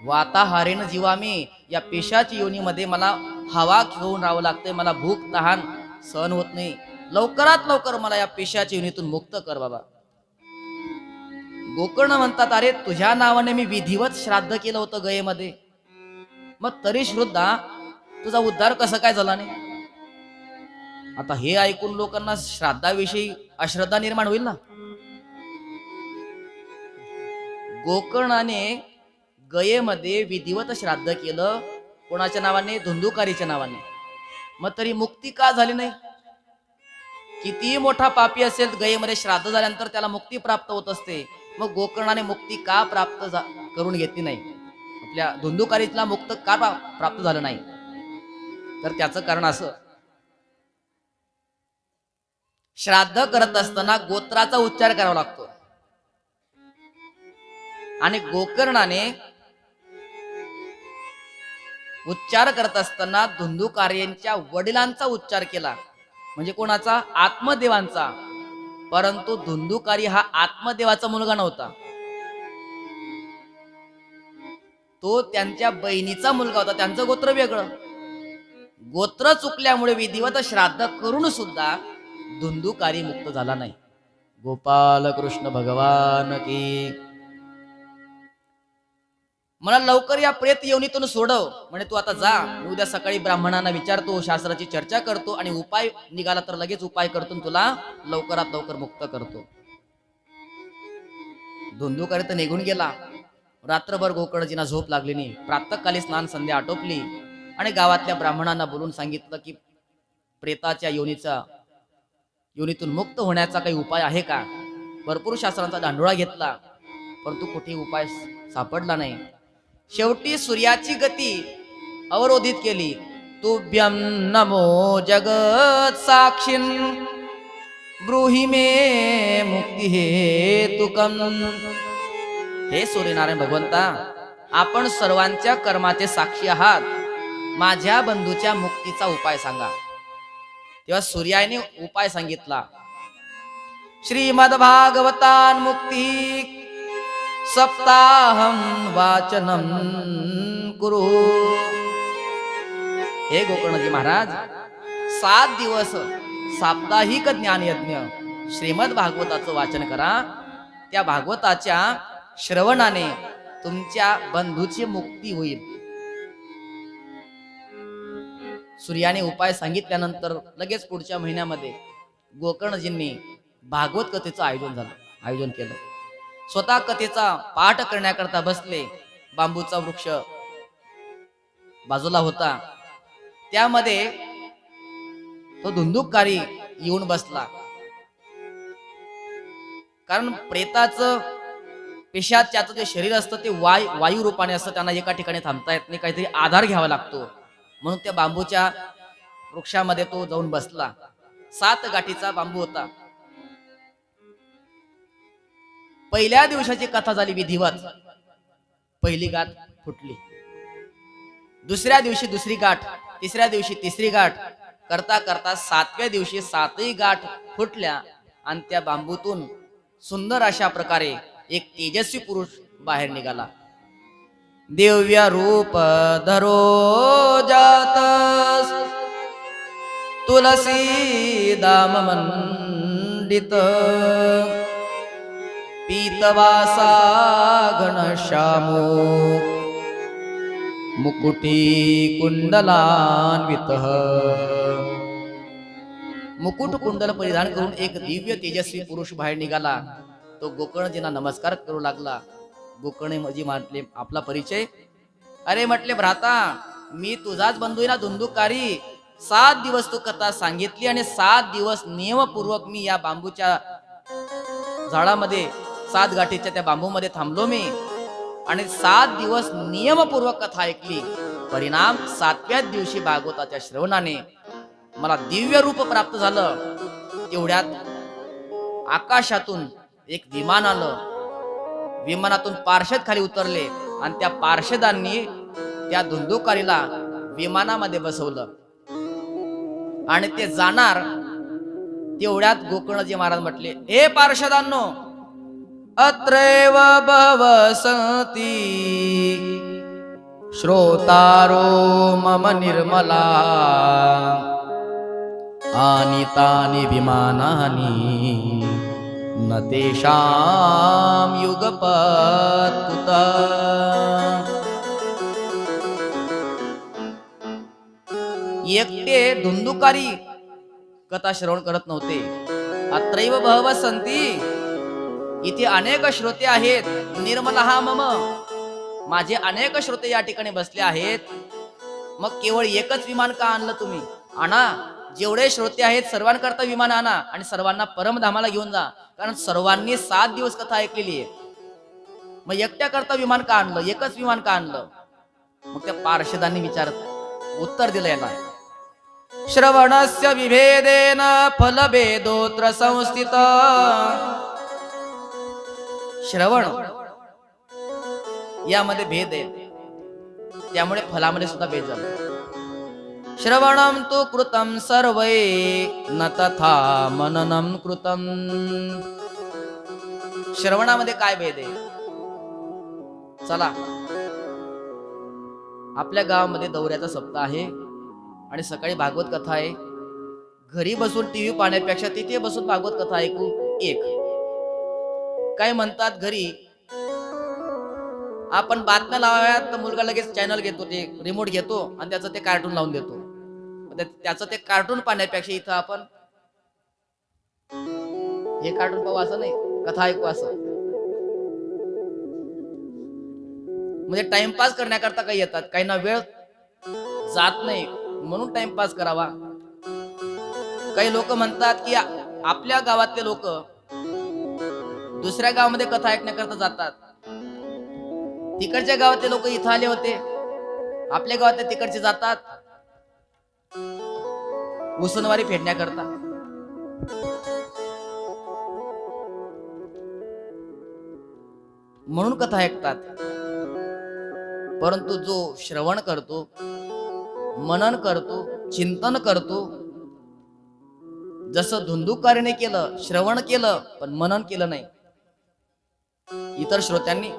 Speaker 1: वाताहारेन जीवा मी, या पेशाच्या योनीमध्ये मला हवा घेऊन राहावं लागतंय. मला भूक तहान सहन होत नाही. लवकरात लवकर मला या पेशाच्या योनीतून मुक्त कर बाबा. गोकर्ण म्हणतात, अरे तुझ्या नावाने मी विधिवत श्राद्ध केलं होतं गयेमध्ये, मग तरी श्रद्धा तुझा उद्धार कसं काय झाला नाही? आता हे ऐकून लोकांना श्राद्धाविषयी अश्रद्धा निर्माण होईल ना. गोकर्णाने गयेमध्ये विधिवत श्राद्ध केलं, कोणाच्या नावाने? धुंदुकारीच्या नावाने. मग तरी मुक्ती का झाली नाही? किती मोठा पापी असेल, गयेमध्ये श्राद्ध झाल्यानंतर त्याला मुक्ती प्राप्त होत असते. मग गोकर्णाने मुक्ती का प्राप्त करून घेतली नाही? आपल्या धुंदुकारीला मुक्त का प्राप्त झालं नाही? तर त्याचं कारण असं, श्राद्ध करत असताना गोत्राचा उच्चार करावा लागतो, आणि गोकर्णाने उच्चार करत असताना धुंदुकार्यांच्या वडिलांचा उच्चार केला. म्हणजे कोणाचा? आत्मदेवांचा. परंतु धुंदुकारी हा आत्मदेवाचा मुलगा नव्हता, तो त्यांच्या बहिणीचा मुलगा होता. त्यांचं गोत्र वेगळं. गोत्र चुकल्यामुळे विधिवत श्राद्ध करून सुद्धा धुंदुकारी मुक्त झाला नाही. गोपाल कृष्ण भगवान की. मला लवकर या प्रेत योनीतून सोडव. म्हणे तू आता जा, मी उद्या सकाळी ब्राह्मणांना विचारतो, शास्त्राची चर्चा करतो, आणि उपाय निघाला तर लगेच उपाय करतो, तुला लवकरात लवकर मुक्त करतो. धुंदुकारी तर निघून गेला. रात्रभर गोकर्णजींना झोप लागली नाही. प्रातःकाली स्नान संध्या आटोपली आणि गावातल्या ब्राह्मणांना बोलून सांगितलं की प्रेताच्या योनीतून मुक्त होण्याचा काही उपाय आहे का? भरपूर शास्त्रांचा दांडोळा घेतला, परंतु कुठे उपाय सापडला नाही. शेवटी सूर्याची गती अवरोधित केली. तुभ्यं नमो जगत साक्षीं ब्रूहि मे मुक्ती हेतुकं. हे सूर्यनारायण भगवंता, आपण सर्वांच्या कर्माचे साक्षी आहात, माझ्या बंधूच्या मुक्तीचा उपाय सांगा. तेव्हा सूर्याने उपाय सांगितला. श्रीमद भागवतान मुक्ती सप्ताहम वाचनम कुरु. हे गोकर्णजी महाराज, 7 दिवस साप्ताहिक ज्ञान यज्ञ श्रीमद भागवताचं वाचन करा. त्या भागवताच्या श्रवणाने तुमच्या बंधूची मुक्ती होईल. सूर्याने उपाय सांगितल्यानंतर लगेच पुढच्या महिन्यामध्ये गोकर्णजींनी भागवत कथेचं आयोजन केलं. स्वतः कथेचा पाठ करण्याकरता बसले. बांबूचा वृक्ष बाजूला होता, त्यामध्ये तो धुंदुककारी येऊन बसला. कारण प्रेताचं पेशाच्याचं जे शरीर असतं ते वायू रूपाने असतं, त्यांना एका ठिकाणी थांबता येत नाही, काहीतरी आधार घ्यावा लागतो. म्हणून त्या बांबूच्या वृक्षामध्ये तो जाऊन बसला. 7 गाठीचा बांबू होता. पहिल्या दिवसाची कथा झाली विधिवत. पहिली गाठ फुटली. दुसऱ्या दिवशी दुसरी गाठ, तिसऱ्या दिवशी तिसरी गाठ, करता करता 7व्या दिवशी 7ही गाठ फुटल्या, आणि त्या बांबूतून सुंदर अशा प्रकारे एक तेजस्वी पुरुष बाहेर निघाला. दिव्य रूप धरो जात तुलसी दाम मंडित, पीतवासा घनश्यामो मुकुटी कुंडलान्वित. मुकुट कुंडल परिधान करून एक दिव्य तेजस्वी पुरुष बाहेर निघाला. तो गोकर्णजींना नमस्कार करू लागला. गोकर्णजी म्हटले आपला परिचय. अरे म्हटले भ्राता, मी तुझाच बंधू ना धुंदुकारी. 7 दिवस तू कथा सांगितली आणि 7 दिवस नियमपूर्वक मी या बांबूच्या झाडामध्ये 7 गाठीच्या त्या बांबूमध्ये थांबलो मी, आणि 7 दिवस नियमपूर्वक कथा ऐकली. परिणाम 7व्या दिवशी भागवताच्या श्रवणाने मला दिव्य रूप प्राप्त झालं. तेवढ्यात आकाशातून एक विमान आलं. विमानातून पार्षद खाली उतरले आणि त्या पार्षदांनी त्या धुंदुकारीला विमानामध्ये बसवलं आणि ते जाणार तेवढ्यात गोकर्णजी महाराज म्हटले, हे पार्षदांनो, अत्रैव भवसती श्रोतारो मम निर्मला आनीतानि विमानानि न तेषां युगपत् कुतः. एकटे धुंदुकारी कथा श्रवण करत नव्हते. अत्रैव बहवः सन्ति, इथे अनेक श्रोते आहेत. निर्मलः मम, माझे अनेक श्रोते या ठिकाणी बसले आहेत. मग केवळ एकच विमान का आणलं तुम्ही? आणा, जेवढे श्रोते आहेत सर्वांकरता विमान आणा आणि सर्वांना परमधामाला घेऊन जा, कारण सर्वांनी 7 दिवस कथा ऐकलेली आहे. मग एकट्या करता विमान का आणलं? एकच विमान का आणलं? मग त्या पार्षदांनी उत्तर दिलं याला, श्रवणस्य विभेदेन फलभेदोत्र संस्थित. श्रवण यामध्ये भेद आहे, त्यामुळे फलामध्ये सुद्धा भेद झाला. श्रवणम तु कृतम सर्वै न तथा मननम कृतम. श्रवणामध्ये काय भेद आहे? चला, आपल्या गावामध्ये दौऱ्याचा सप्ताह आहे आणि सकाळी भागवत कथा आहे. घरी बसून टीव्ही पाहण्यापेक्षा तिथे बसून भागवत कथा ऐकू. एक काय म्हणतात, घरी आपण बातम्या लावाव्यात तर मुलगा लगेच चॅनल घेतो, ते रिमोट घेतो आणि त्याचं ते कार्टून लावून देतो. त्याचं ते कार्टून पाहण्यापेक्षा इथं आपण हे कार्टून पाहू असं नाही, कथा ऐकू असं. म्हणजे टाइमपास करण्याकरता काही येतात, काही ना वेळ जात नाही म्हणून टाइमपास करावा. काही लोक म्हणतात की आपल्या गावातले लोक दुसऱ्या गावामध्ये कथा ऐकण्याकरता जातात. तिकडच्या गावातले लोक इथं आले होते, आपल्या गावातले तिकडचे जातात उसनवारी फेडण्याकरता. म्हणून कथा ऐकतात. परंतु जो श्रवण करतो, मनन करतो, चिंतन करतो, जसं धुंदुकारीने केलं, श्रवण केलं पण मनन केलं नाही. इतर श्रोत्यांनी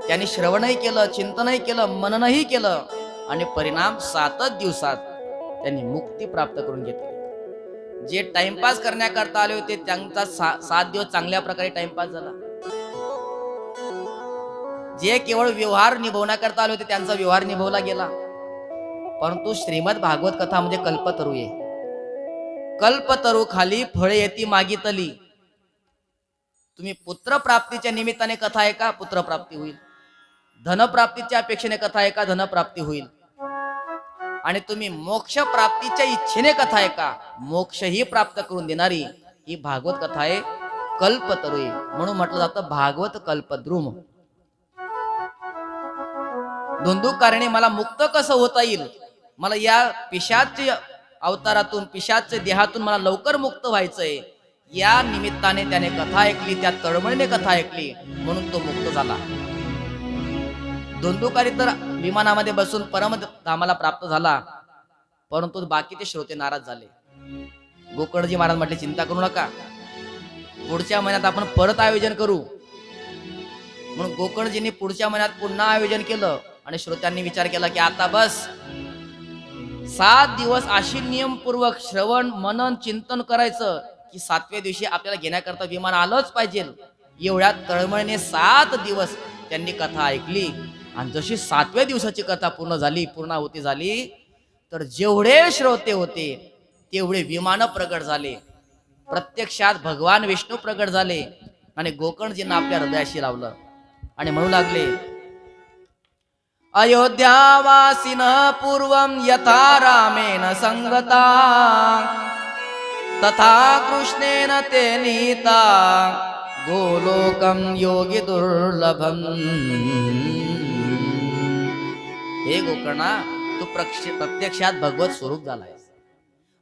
Speaker 1: त्यांनी श्रवणही केलं, चिंतनही केलं, मननही केलं आणि परिणाम 7च दिवसात त्यांनी मुक्ती प्राप्त करून घेतली. जे टाइमपास करण्याकरता आले होते त्यांचा 7 दिवस चांगल्या प्रकारे टाइमपास झाला. जे केवळ व्यवहार निभवण्याकरता आले होते त्यांचा व्यवहार निभवला गेला. परंतु श्रीमद भागवत कथा म्हणजे कल्पतरू आहे. कल्पतरू खाली फळे येती मागितली. तुम्ही पुत्र प्राप्तीच्या निमित्ताने कथा ऐका, पुत्र प्राप्ती होईल. धनप्राप्तीच्या अपेक्षेने कथा ऐका, धनप्राप्ती होईल. आणि तुम्ही मोक्ष प्राप्तीच्या इच्छेने कथा ऐका, मोक्षही प्राप्त करून देणारी ही भागवत कथा आहे, कल्पतरू आहे. म्हणून म्हटलं जातं भागवत कल्पद्रुम. धुंदुकारीने मला मुक्त कसं होता येईल, मला या पिशाच अवतारातून, पिशाच देहातून मला लवकर मुक्त व्हायचंय, या निमित्ताने त्याने कथा ऐकली, त्या तळमळीने कथा ऐकली, म्हणून तो मुक्त झाला. धुंदुकारी तर विमानामध्ये बसून परमधामाला प्राप्त झाला, परंतु बाकीचे श्रोते नाराज झाले. गोकर्णजी महाराज म्हटले, चिंता करू नका, पुढच्या महिन्यात आपण परत आयोजन करू. म्हणून गोकर्णजींनी पुढच्या महिन्यात पुन्हा आयोजन केलं आणि श्रोत्यांनी विचार केला की आता बस 7 दिवस अशी नियमपूर्वक श्रवण मनन चिंतन करायचं की 7व्या दिवशी आपल्याला घेण्याकरता विमान आलंच पाहिजे. एवढ्या तळमळीने 7 दिवस त्यांनी कथा ऐकली आणि जशी 7व्या दिवसाची कथा पूर्ण झाली, पूर्णाहुती झाली, तर जेवढे श्रोते होते तेवढे विमान प्रगट झाले. प्रत्यक्षात भगवान विष्णू प्रगट झाले आणि गोकर्णजींना आपल्या हृदयाशी लावलं आणि म्हणू लागले, अयोध्यावासिन पूर्वं यथा रामेण संगता तथा कृष्णेन ते नीता गोलोकं योगी दुर्लभम. हे गोकर्णा, तू प्रत्यक्षात भगवत स्वरूप झालाय.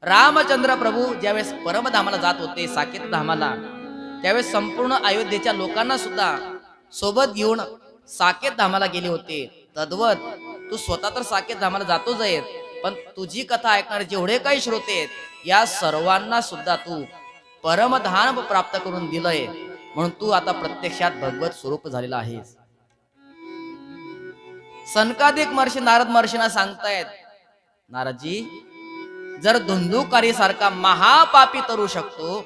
Speaker 1: रामचंद्र प्रभू ज्यावेळेस परमधामाला जात होते, साकेत धामाला, त्यावेळेस संपूर्ण अयोध्येच्या लोकांना सुद्धा सोबत घेऊन साकेत धामाला गेले होते. तद्वत तू स्वतः तर साकेत धामाला जातोच आहे, पण तुझी कथा ऐकणारे जेवढे काही श्रोते आहेत या सर्वांना सुद्धा तू परमधाम प्राप्त करून दिलंय, म्हणून तू आता प्रत्यक्षात भगवत स्वरूप झालेला आहेस. सनकादिक महर्षी नारद महर्षींना सांगतायत, नारदजी, जर धुंदुकारी सारखा महापापी तरू शकतो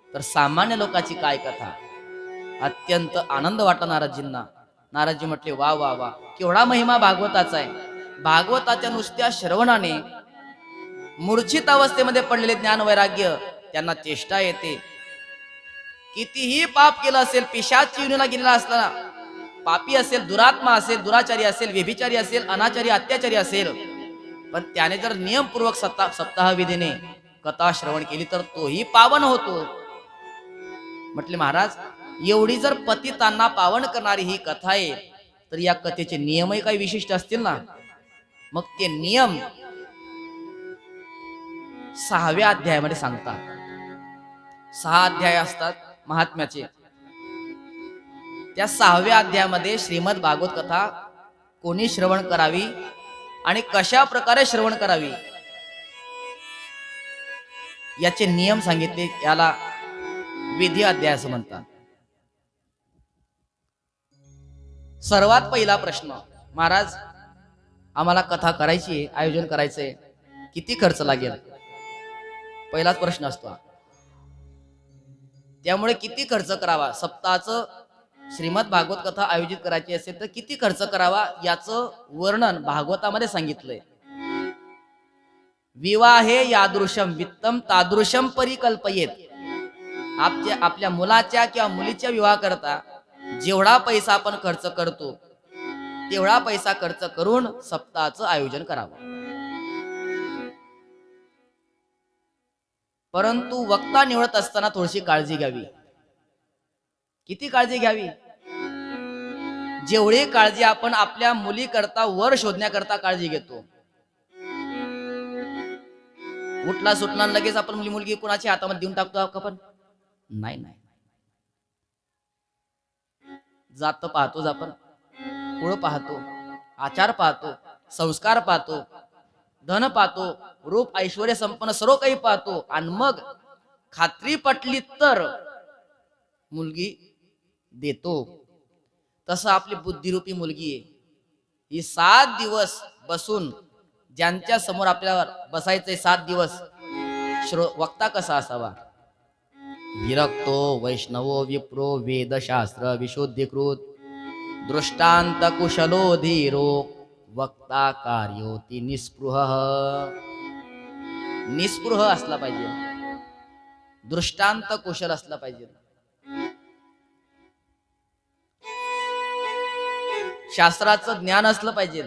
Speaker 1: तर सामान्य लोकांची काय कथा. अत्यंत आनंद वाटला नारदजींना. नारदजी म्हटले, वा वा वा, केवढा महिमा भागवताचा आहे. भागवताच्या नुसत्या श्रवणाने मूर्छित अवस्थेमध्ये पडलेले ज्ञान वैराग्य त्यांना चेष्टा येते. कितीही पाप केलं असेल, पिशाच योनीला गेलेला असला, पापी असेल, दुरात्मा असेल, दुराचारी असेल, व्यभिचारी असेल, अनाचारी, अत्याचारी असेल, पण त्याने जर नियमपूर्वक सप्ताह विधीने कथा श्रवण केली तर तोही पावन होतो. म्हटले, महाराज, एवढी जर पतितांना पावन करणारी ही कथा आहे तर या कथेचे नियमही काही विशिष्ट असतील ना. मग ते नियम 6व्या अध्यायामध्ये सांगतात. 6 अध्याय असतात महात्म्याचे. त्या 6व्या अध्यायामध्ये श्रीमद भागवत कथा कोणी श्रवण करावी आणि कशा प्रकारे श्रवण करावी याचे नियम सांगितले. याला विधी अध्याय असं म्हणतात. सर्वात पहिला प्रश्न, महाराज, आम्हाला कथा करायची आहे, आयोजन करायचंय, किती खर्च लागेल? पहिलाच प्रश्न असतो. त्यामुळे किती खर्च करावा, सप्ताहाचं श्रीमद भागवत कथा आयोजित करायची असेल तर किती खर्च करावा याचं वर्णन भागवतामध्ये सांगितलंय. विवाहे यादृशम वित्तम तादृशम परिकल्पयेत. आपल्या मुलाच्या किंवा मुलीच्या विवाह करता जेवढा पैसा आपण खर्च करतो तेवढा पैसा खर्च करून सप्ताहाचं आयोजन करावं. परंतु वक्ता निवडत असताना थोडीशी काळजी घ्यावी. किती काळजी घ्यावी? जेवढी काळजी आपण आपल्या मुली करता वर शोधण्याकरता काळजी घेतो. उठला सुटला लगेच आपण मुलगी कुणाच्या हातामध्ये देऊन टाकतो का? पण नाही नाही, जात पाहतोच आपण, कुळ पाहतो, आचार पाहतो, संस्कार पाहतो, धन पाहतो, रूप ऐश्वर्य संपन्न सर्व काही पाहतो, आणि मग खात्री पटली तर मुलगी देतो. तसं आपली बुद्धिरूपी मुलगी आहे. ही 7 दिवस बसून ज्यांच्या समोर आपल्याला बसायचंय 7 दिवस, वक्ता कसा असावा? विरक्तो वैष्णवो विप्रो वेदशास्त्र विशुद्धीकृत दृष्टांत कुशलो धीरो वक्ता कार्योती निस्पृह. निस्पृह असला पाहिजे, दृष्टांत कुशल असला पाहिजे, शास्त्राचं ज्ञान असलं पाहिजे.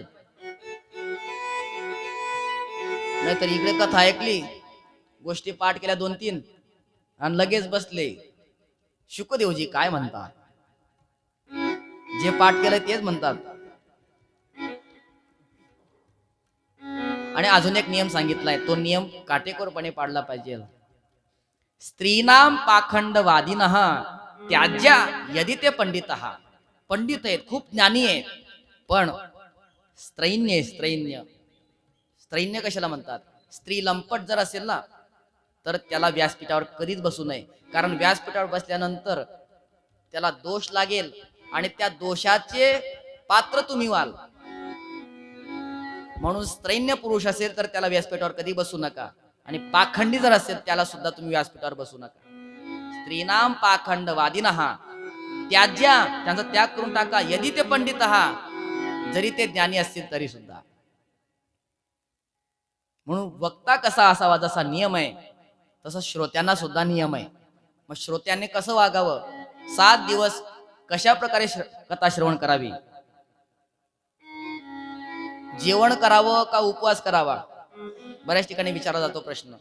Speaker 1: नाहीतर इकडे कथा ऐकली, गोष्टी पाठ केल्या 2-3 आणि लगेच बसले. शुकदेवजी काय म्हणतात, जे पाठ केलंय तेच म्हणतात. आणि अजून एक नियम सांगितलाय, तो नियम काटेकोरपणे पाळला पाहिजे. स्त्रीनाम पाखंडवादिनः त्याज्या यदि ते पंडितः. पंडित आहेत, खूप ज्ञानी आहेत, पण स्त्रैन्य स्त्रैन्य स्त्रैन्य कशाला म्हणतात? स्त्री लंपट जर असेल ना तर त्याला व्यासपीठावर कधीच बसू नये. कारण व्यासपीठावर बसल्यानंतर त्याला दोष लागेल आणि त्या दोषाचे पात्र तुम्ही व्हाल. म्हणून स्त्रैन्य पुरुष असेल तर त्याला व्यासपीठावर कधी बसू नका, आणि पाखंडी जर असेल त्याला सुद्धा तुम्ही व्यासपीठावर बसू नका. स्त्रीनाम पाखंडवादिनः त्याज्या, त्यांचा त्याग करून टाका. यदि ते पंडितः, जरी ते ज्ञानी असतील तरी सुद्धा. म्हणून वक्ता कसा असावा, जसा नियम आहे तसं श्रोत्यांना सुद्धा नियम आहे. मग श्रोत्यांनी कसं वागावं, 7 दिवस कशा प्रकारे कथा श्रवण करावी, जेवण करावं का उपवास करावा, बऱ्याच ठिकाणी विचारला जातो प्रश्न.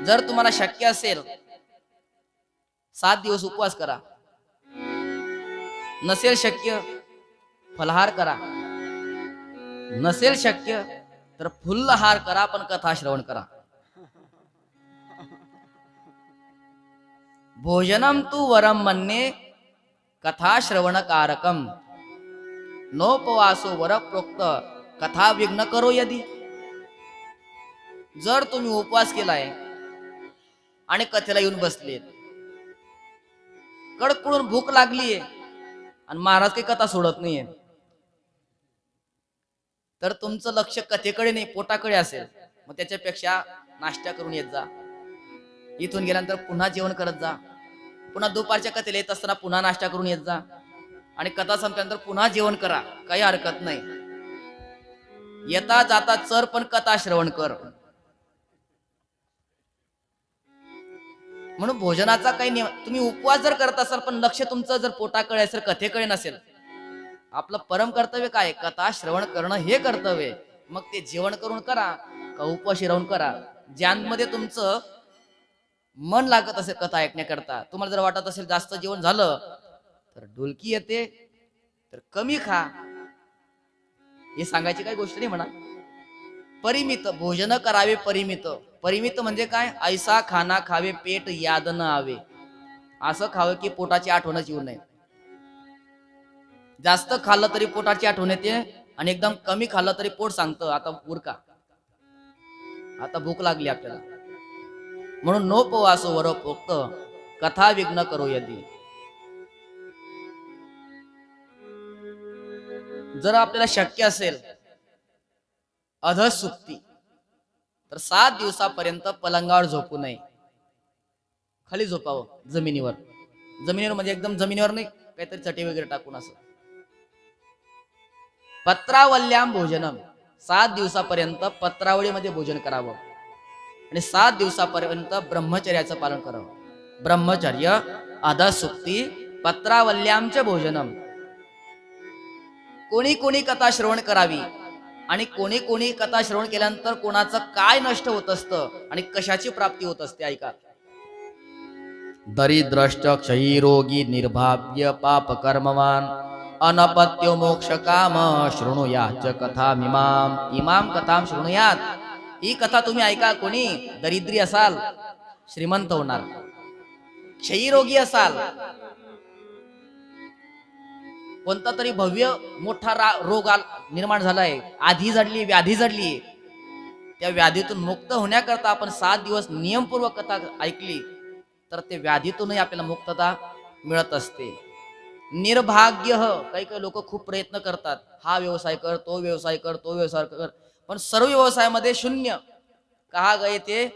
Speaker 1: जर तुम्हाला शक्य असेल 7 दिवस उपवास करा, नसेल शक्य फलाहार करा, नसेल शक्य तर फुल्लहार करा, पण कथा श्रवण करा. भोजनम तू वरम मन्ये कथा श्रवणकारकम नोपवासो वर प्रोक्त कथा विघ्न करो यदि. जर तुम्ही उपवास केलाय आणि कथेला येऊन बसलेत, कडकडून भूक लागलीये आणि महाराज काही कथा सोडत नाहीये, तर तुमचं लक्ष कथेकडे नाही पोटाकडे असेल, मग त्याच्यापेक्षा नाश्ता करून येत जा. इथून गेल्यानंतर पुन्हा जेवण करत जा. पुन्हा दुपारच्या कथेला येत असताना पुन्हा नाश्ता करून येत जा आणि कथा संपल्यानंतर पुन्हा जेवण करा. काही हरकत नाही. येता जाता चर पण कथा श्रवण कर. म्हणून भोजनाचा काही नियम, तुम्ही उपवास जर करत असाल पण लक्ष तुमचं जर पोटाकडे असेल कथेकडे नसेल, आपलं परम कर्तव्य काय? कथा श्रवण करणं हे कर्तव्य. मग ते जेवण करून करा का उपवाशी राहून करा, ज्यांमध्ये तुमचं मन लागत असेल कथा ऐकण्याकरता. तुम्हाला जर वाटत असेल जास्त जेवण झालं तर डुलकी येते तर कमी खा, हे सांगायची काही गोष्ट नाही म्हणा. परिमित भोजन करावे. परिमित परिमित म्हणजे काय? ऐसा खाना खावे पेट याद न आवे. असं खावं की पोटाची आठवणच येऊ नये. जास्त खाल्लं तरी पोटाची आठवण येते आणि एकदम कमी खाल्लं तरी पोट सांगतं आता उरका, आता भूक लागली आपल्याला. म्हणून नोपवासो वर पोक्त कथा विघ्न करो यदी. जर आपल्याला शक्य असेल अधःसुप्ती तर 7 दिवसापर्यंत पलंगावर झोपू नये. खाली झोपावं, जमिनीवर. जमिनीवर म्हणजे एकदम जमिनीवर नाही, काहीतरी चटे वगैरे टाकून असं. पत्रावल्याम भोजनम, 7 दिवसापर्यंत पत्रावळीमध्ये भोजन करावं आणि 7 दिवसापर्यंत ब्रह्मचर्याचं पालन करावं. ब्रह्मचर्य, अधःसुप्ती, पत्रावल्यामचे भोजनम. कोणी कोणी कथा श्रवण करावी आणि कोणी कोणी कथा श्रवण केल्यानंतर कोणाचं काय नष्ट होत असतं आणि कशाची प्राप्ती होत असते ऐका. दरिद्रष्ट क्षयी रोगी निर्भाव्य पाप कर्मवान अनपत्यो मोक्ष काम शृणुयाच कथा इमाम. इमाम कथाम शृणुयात. ही कथा तुम्ही ऐका. कोणी दरिद्री असाल श्रीमंत होणार, क्षयी रोगी असाल, कोणता तरी भव्य मोठा रोग निर्माण झालाय, आधी जडली, व्याधी जडली, त्या व्याधीतून मुक्त होण्याकरता आपण 7 दिवस नियमपूर्वक कथा ऐकली तर ते व्याधीतूनही आपल्याला मुक्तता मिळत असते. निर्भाग्य, काही काही लोक खूप प्रयत्न करतात, हा व्यवसाय कर, तो व्यवसाय कर, तो व्यवसाय कर, पण सर्व व्यवसायामध्ये शून्य. कहा गए ते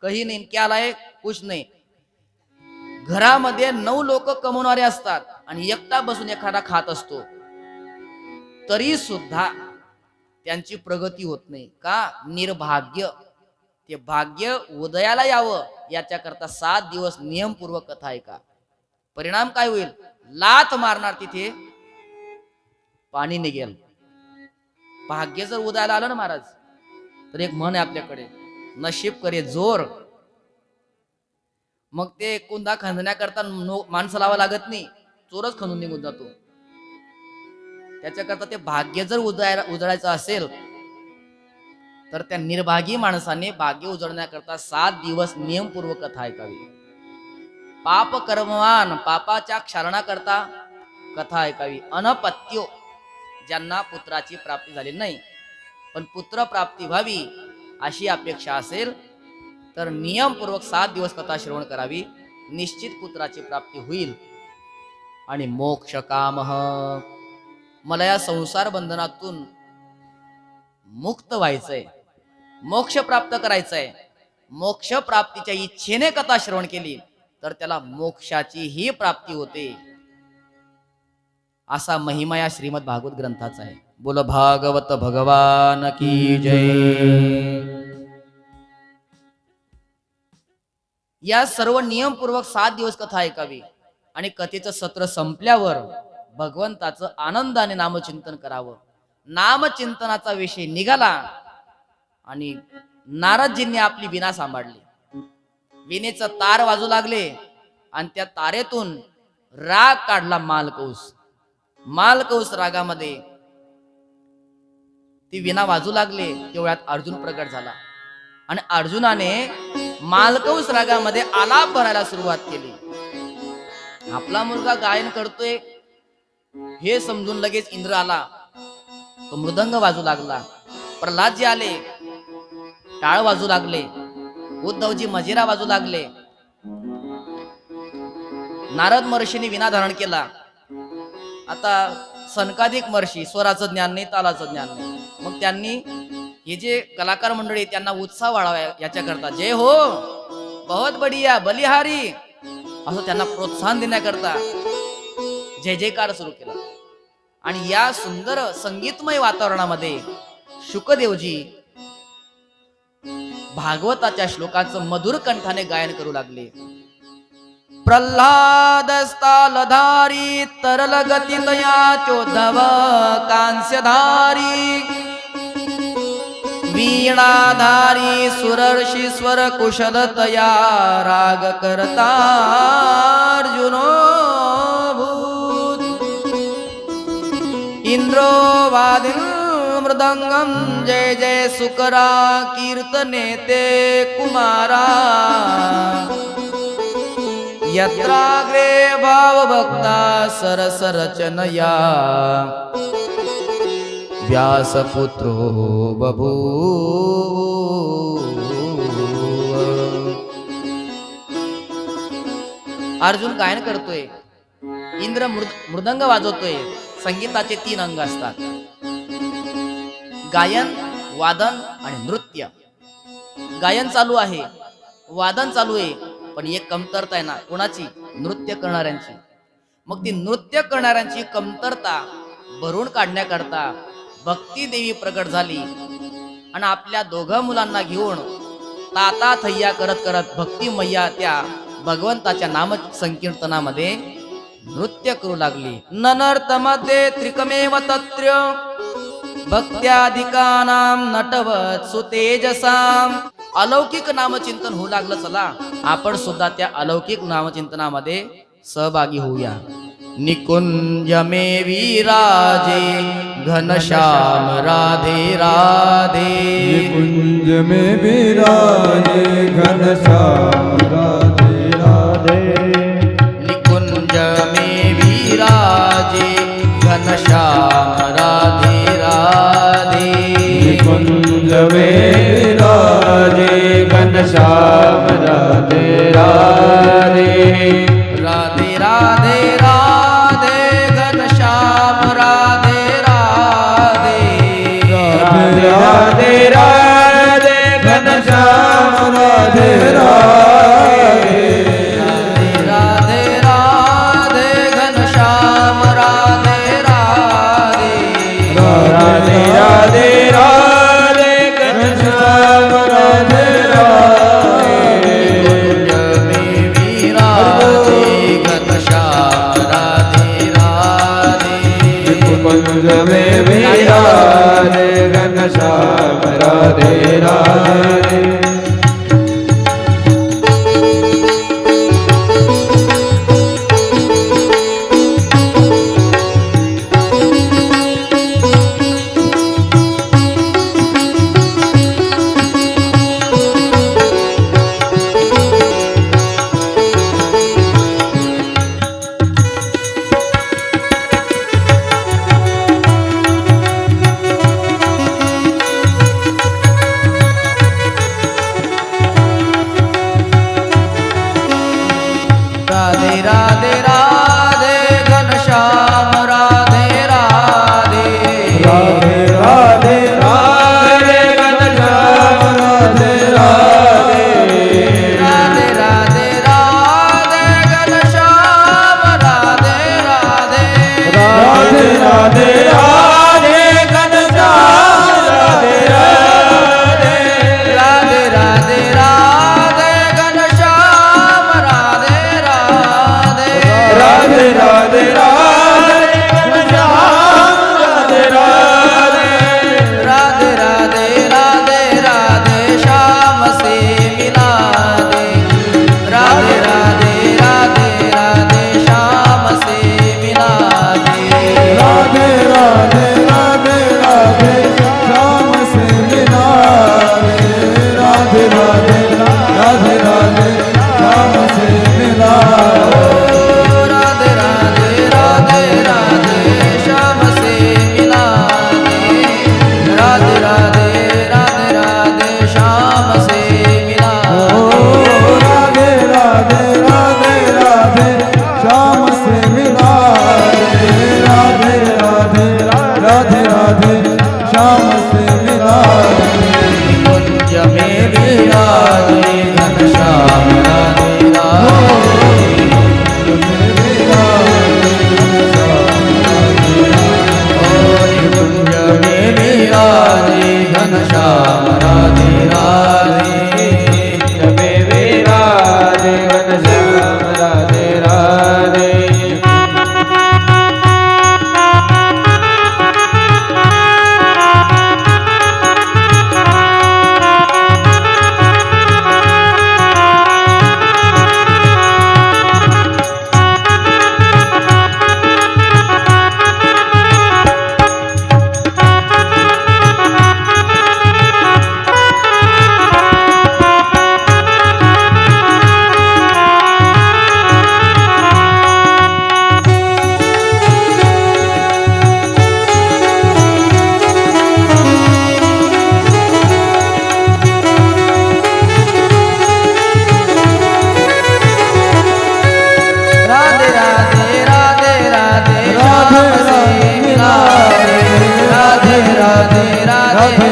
Speaker 1: कही नाही, क्या लाए कुछ नाही. घरामध्ये 9 लोक कमवणारे असतात आणि एकटा बसून एखादा खात असतो, तरी सुद्धा त्यांची प्रगती होत नाही. का? निर्भाग्य. ते भाग्य उदयाला यावं याच्याकरता 7 दिवस नियमपूर्वक कथा ऐका. परिणाम काय होईल? लात मारणार तिथे पाणी निघेल. भाग्य जर उदयाला आलं ना महाराज, तर एक म्हण आहे आपल्याकडे, नशीब करे जोर. मग ते कुंदा खंदण्याकरता माणसं लावा लागत नाही, चोरच खंदून निघून जातो. त्याच्याकरता ते भाग्य जर उजळायचं असेल तर त्या निर्भागी माणसाने भाग्य उजळण्याकरता 7 दिवस नियमपूर्वक कथा ऐकावी. पाप कर्मवान, पापाच्या क्षालनाकरता कथा ऐकावी. अनपत्यो, ज्यांना पुत्राची प्राप्ती झाली नाही पण पुत्र प्राप्ती व्हावी अशी अपेक्षा असेल तर नियमपूर्वक 7 दिवस कथा श्रवण करावी. निश्चित पुत्राची प्राप्ती होईल. आणि मोक्ष काम, मला या संसार बंधनातून मुक्त व्हायचंय, मोक्ष प्राप्त करायचंय. मोक्ष प्राप्तीच्या इच्छेने कथा श्रवण केली तर त्याला मोक्षाची ही प्राप्ती होते. असा महिमा या श्रीमद भागवत ग्रंथाचा आहे. बोल भागवत भगवान की जय. या सर्व नियमपूर्वक 7 दिवस कथा ऐकावी आणि कथेचं सत्र संपल्यावर भगवंताचं आनंदाने नामचिंतन करावं. नामचिंतनाचा विषय निघाला आणि नारदजींनी आपली वीणा सांभाळली. वीणेचं तार वाजू लागले आणि त्या तारेतून राग काढला मालकौस. मालकौस रागामध्ये ती वीणा वाजू लागले. तेवढ्यात अर्जुन प्रकट झाला आणि अर्जुनाने मालकौस रागामध्ये आलाप भरायला सुरुवात केली. आपला मुलगा गायन करतोय हे समजून लगेच इंद्र आला, तो मृदंग वाजू लागला. प्रल्हादजी आले, टाळ वाजू लागले, उद्धवजी मजिरा वाजू लागले. नारद महर्षींनी विना धारण केला. आता सनकादिक महर्षी स्वराचं ज्ञान नाही, तालाचं ज्ञान नाही. मग त्यांनी हे जे कलाकार मंडळी त्यांना उत्साह वाढावा याच्याकरता जय हो बहुत बढिया बलिहारी असं त्यांना प्रोत्साहन देण्याकरता जय जयकार सुरू केला. आणि या सुंदर संगीतमय वातावरणामध्ये शुकदेवजी भागवताच्या श्लोकांचं मधुर कंठाने गायन करू लागले. प्रल्हादस्तालधारी तरल गतितया चोद्धव कांस्यधारी वीणाधारी सुरर्षि स्वर कुशलतया राग करता अर्जुनो भूत इंद्रो वादिन मृदंगम जय जय सुकरा कीर्तने ते कुमारा यत्राग्रे भावभक्ता सरसरचनया व्यासपुत्रो बभूव. अर्जुन गायन करतोय, इंद्र मृदंग वाजवतोय. संगीताचे 3 अंग असतात, गायन, वादन आणि नृत्य. गायन चालू आहे, वादन चालू आहे, पण एक कमतरता आहे ना, कोणाची? नृत्य करणाऱ्यांची. मग ती नृत्य करणाऱ्यांची कमतरता भरून काढण्याकरता भक्ती देवी प्रकट झाली आणि आपल्या 2 मुलांना घेऊन ताता थैया करत करत भक्ती मैया त्या भगवंताच्या नाम संकीर्तनामध्ये नृत्य करू लागली. ननर्तमध्ये त्रिकमेव तत्र भक्त्याधिकानां नटवत सुतेजसाम. अलौकिक नामचिंतन होऊ लागलं. चला आपण सुद्धा त्या अलौकिक नामचिंतनामध्ये सहभागी होऊया. निकुंज में विराजे घनश्याम राधे राधे.
Speaker 2: निकुंज में विराजे घनश्याम राधे राधे.
Speaker 1: निकुंज में विराजे घनश्याम राधे राधे.
Speaker 2: निकुंज में विराजे घनश्याम राधे राधे.
Speaker 1: राधे राधे राधे घनश्याम राधे राधे.
Speaker 2: राधे राधे राधे घनश्याम राधे राधे.
Speaker 1: राधे राधे घनश्याम राधे राधे.
Speaker 2: राधे राधे राधे घनश्याम राधे राधे.
Speaker 1: निकुंज में विराजे घनश्याम राधे राधे.
Speaker 2: कुंज में विराजे घनश्याम राधे राधे.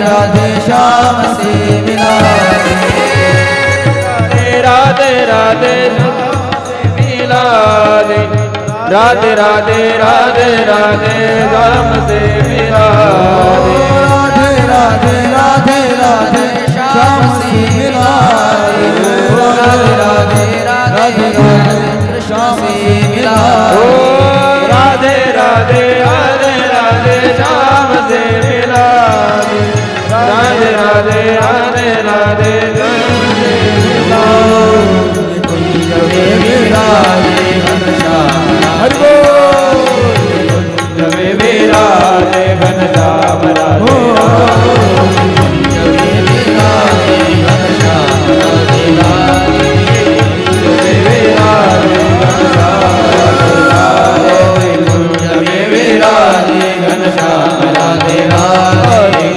Speaker 2: राधे श्याम से मिला
Speaker 3: राधे राधे मिला दे राधे राधे राधे राधे राम से मिला दे
Speaker 2: राधे राधे राधे श्याम से मिला राधे राधे राधे राधे श्याम से मिला
Speaker 3: ओ राधे राधे राधे राधे श्याम से मिला दे राधे राधे राधे राधे श्याम से मिला
Speaker 2: कुंज में विराजे घनश्याम
Speaker 3: हरि बोल कुंज में विराजे घनश्याम राधे
Speaker 2: कुंज में विराजे घनश्याम राधे राधे कुंज में विराजे घनश्याम राधे राधे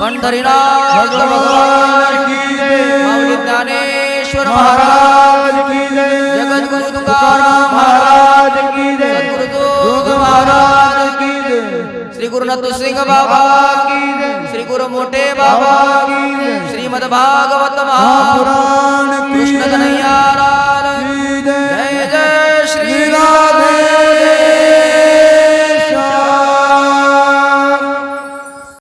Speaker 1: पंढरीनाथ भगवान की जय, माऊली ज्ञानेश्वर महाराज की जय, जगद्गुरु तुकाराम महाराज की जय, सद्गुरु जोग महाराज की जय, श्री गुरु नरसिंह बाबा की जय, श्री गुरु मोठे बाबा की जय, श्रीमद भागवत महापुराण की जय, कृष्ण कन्हैया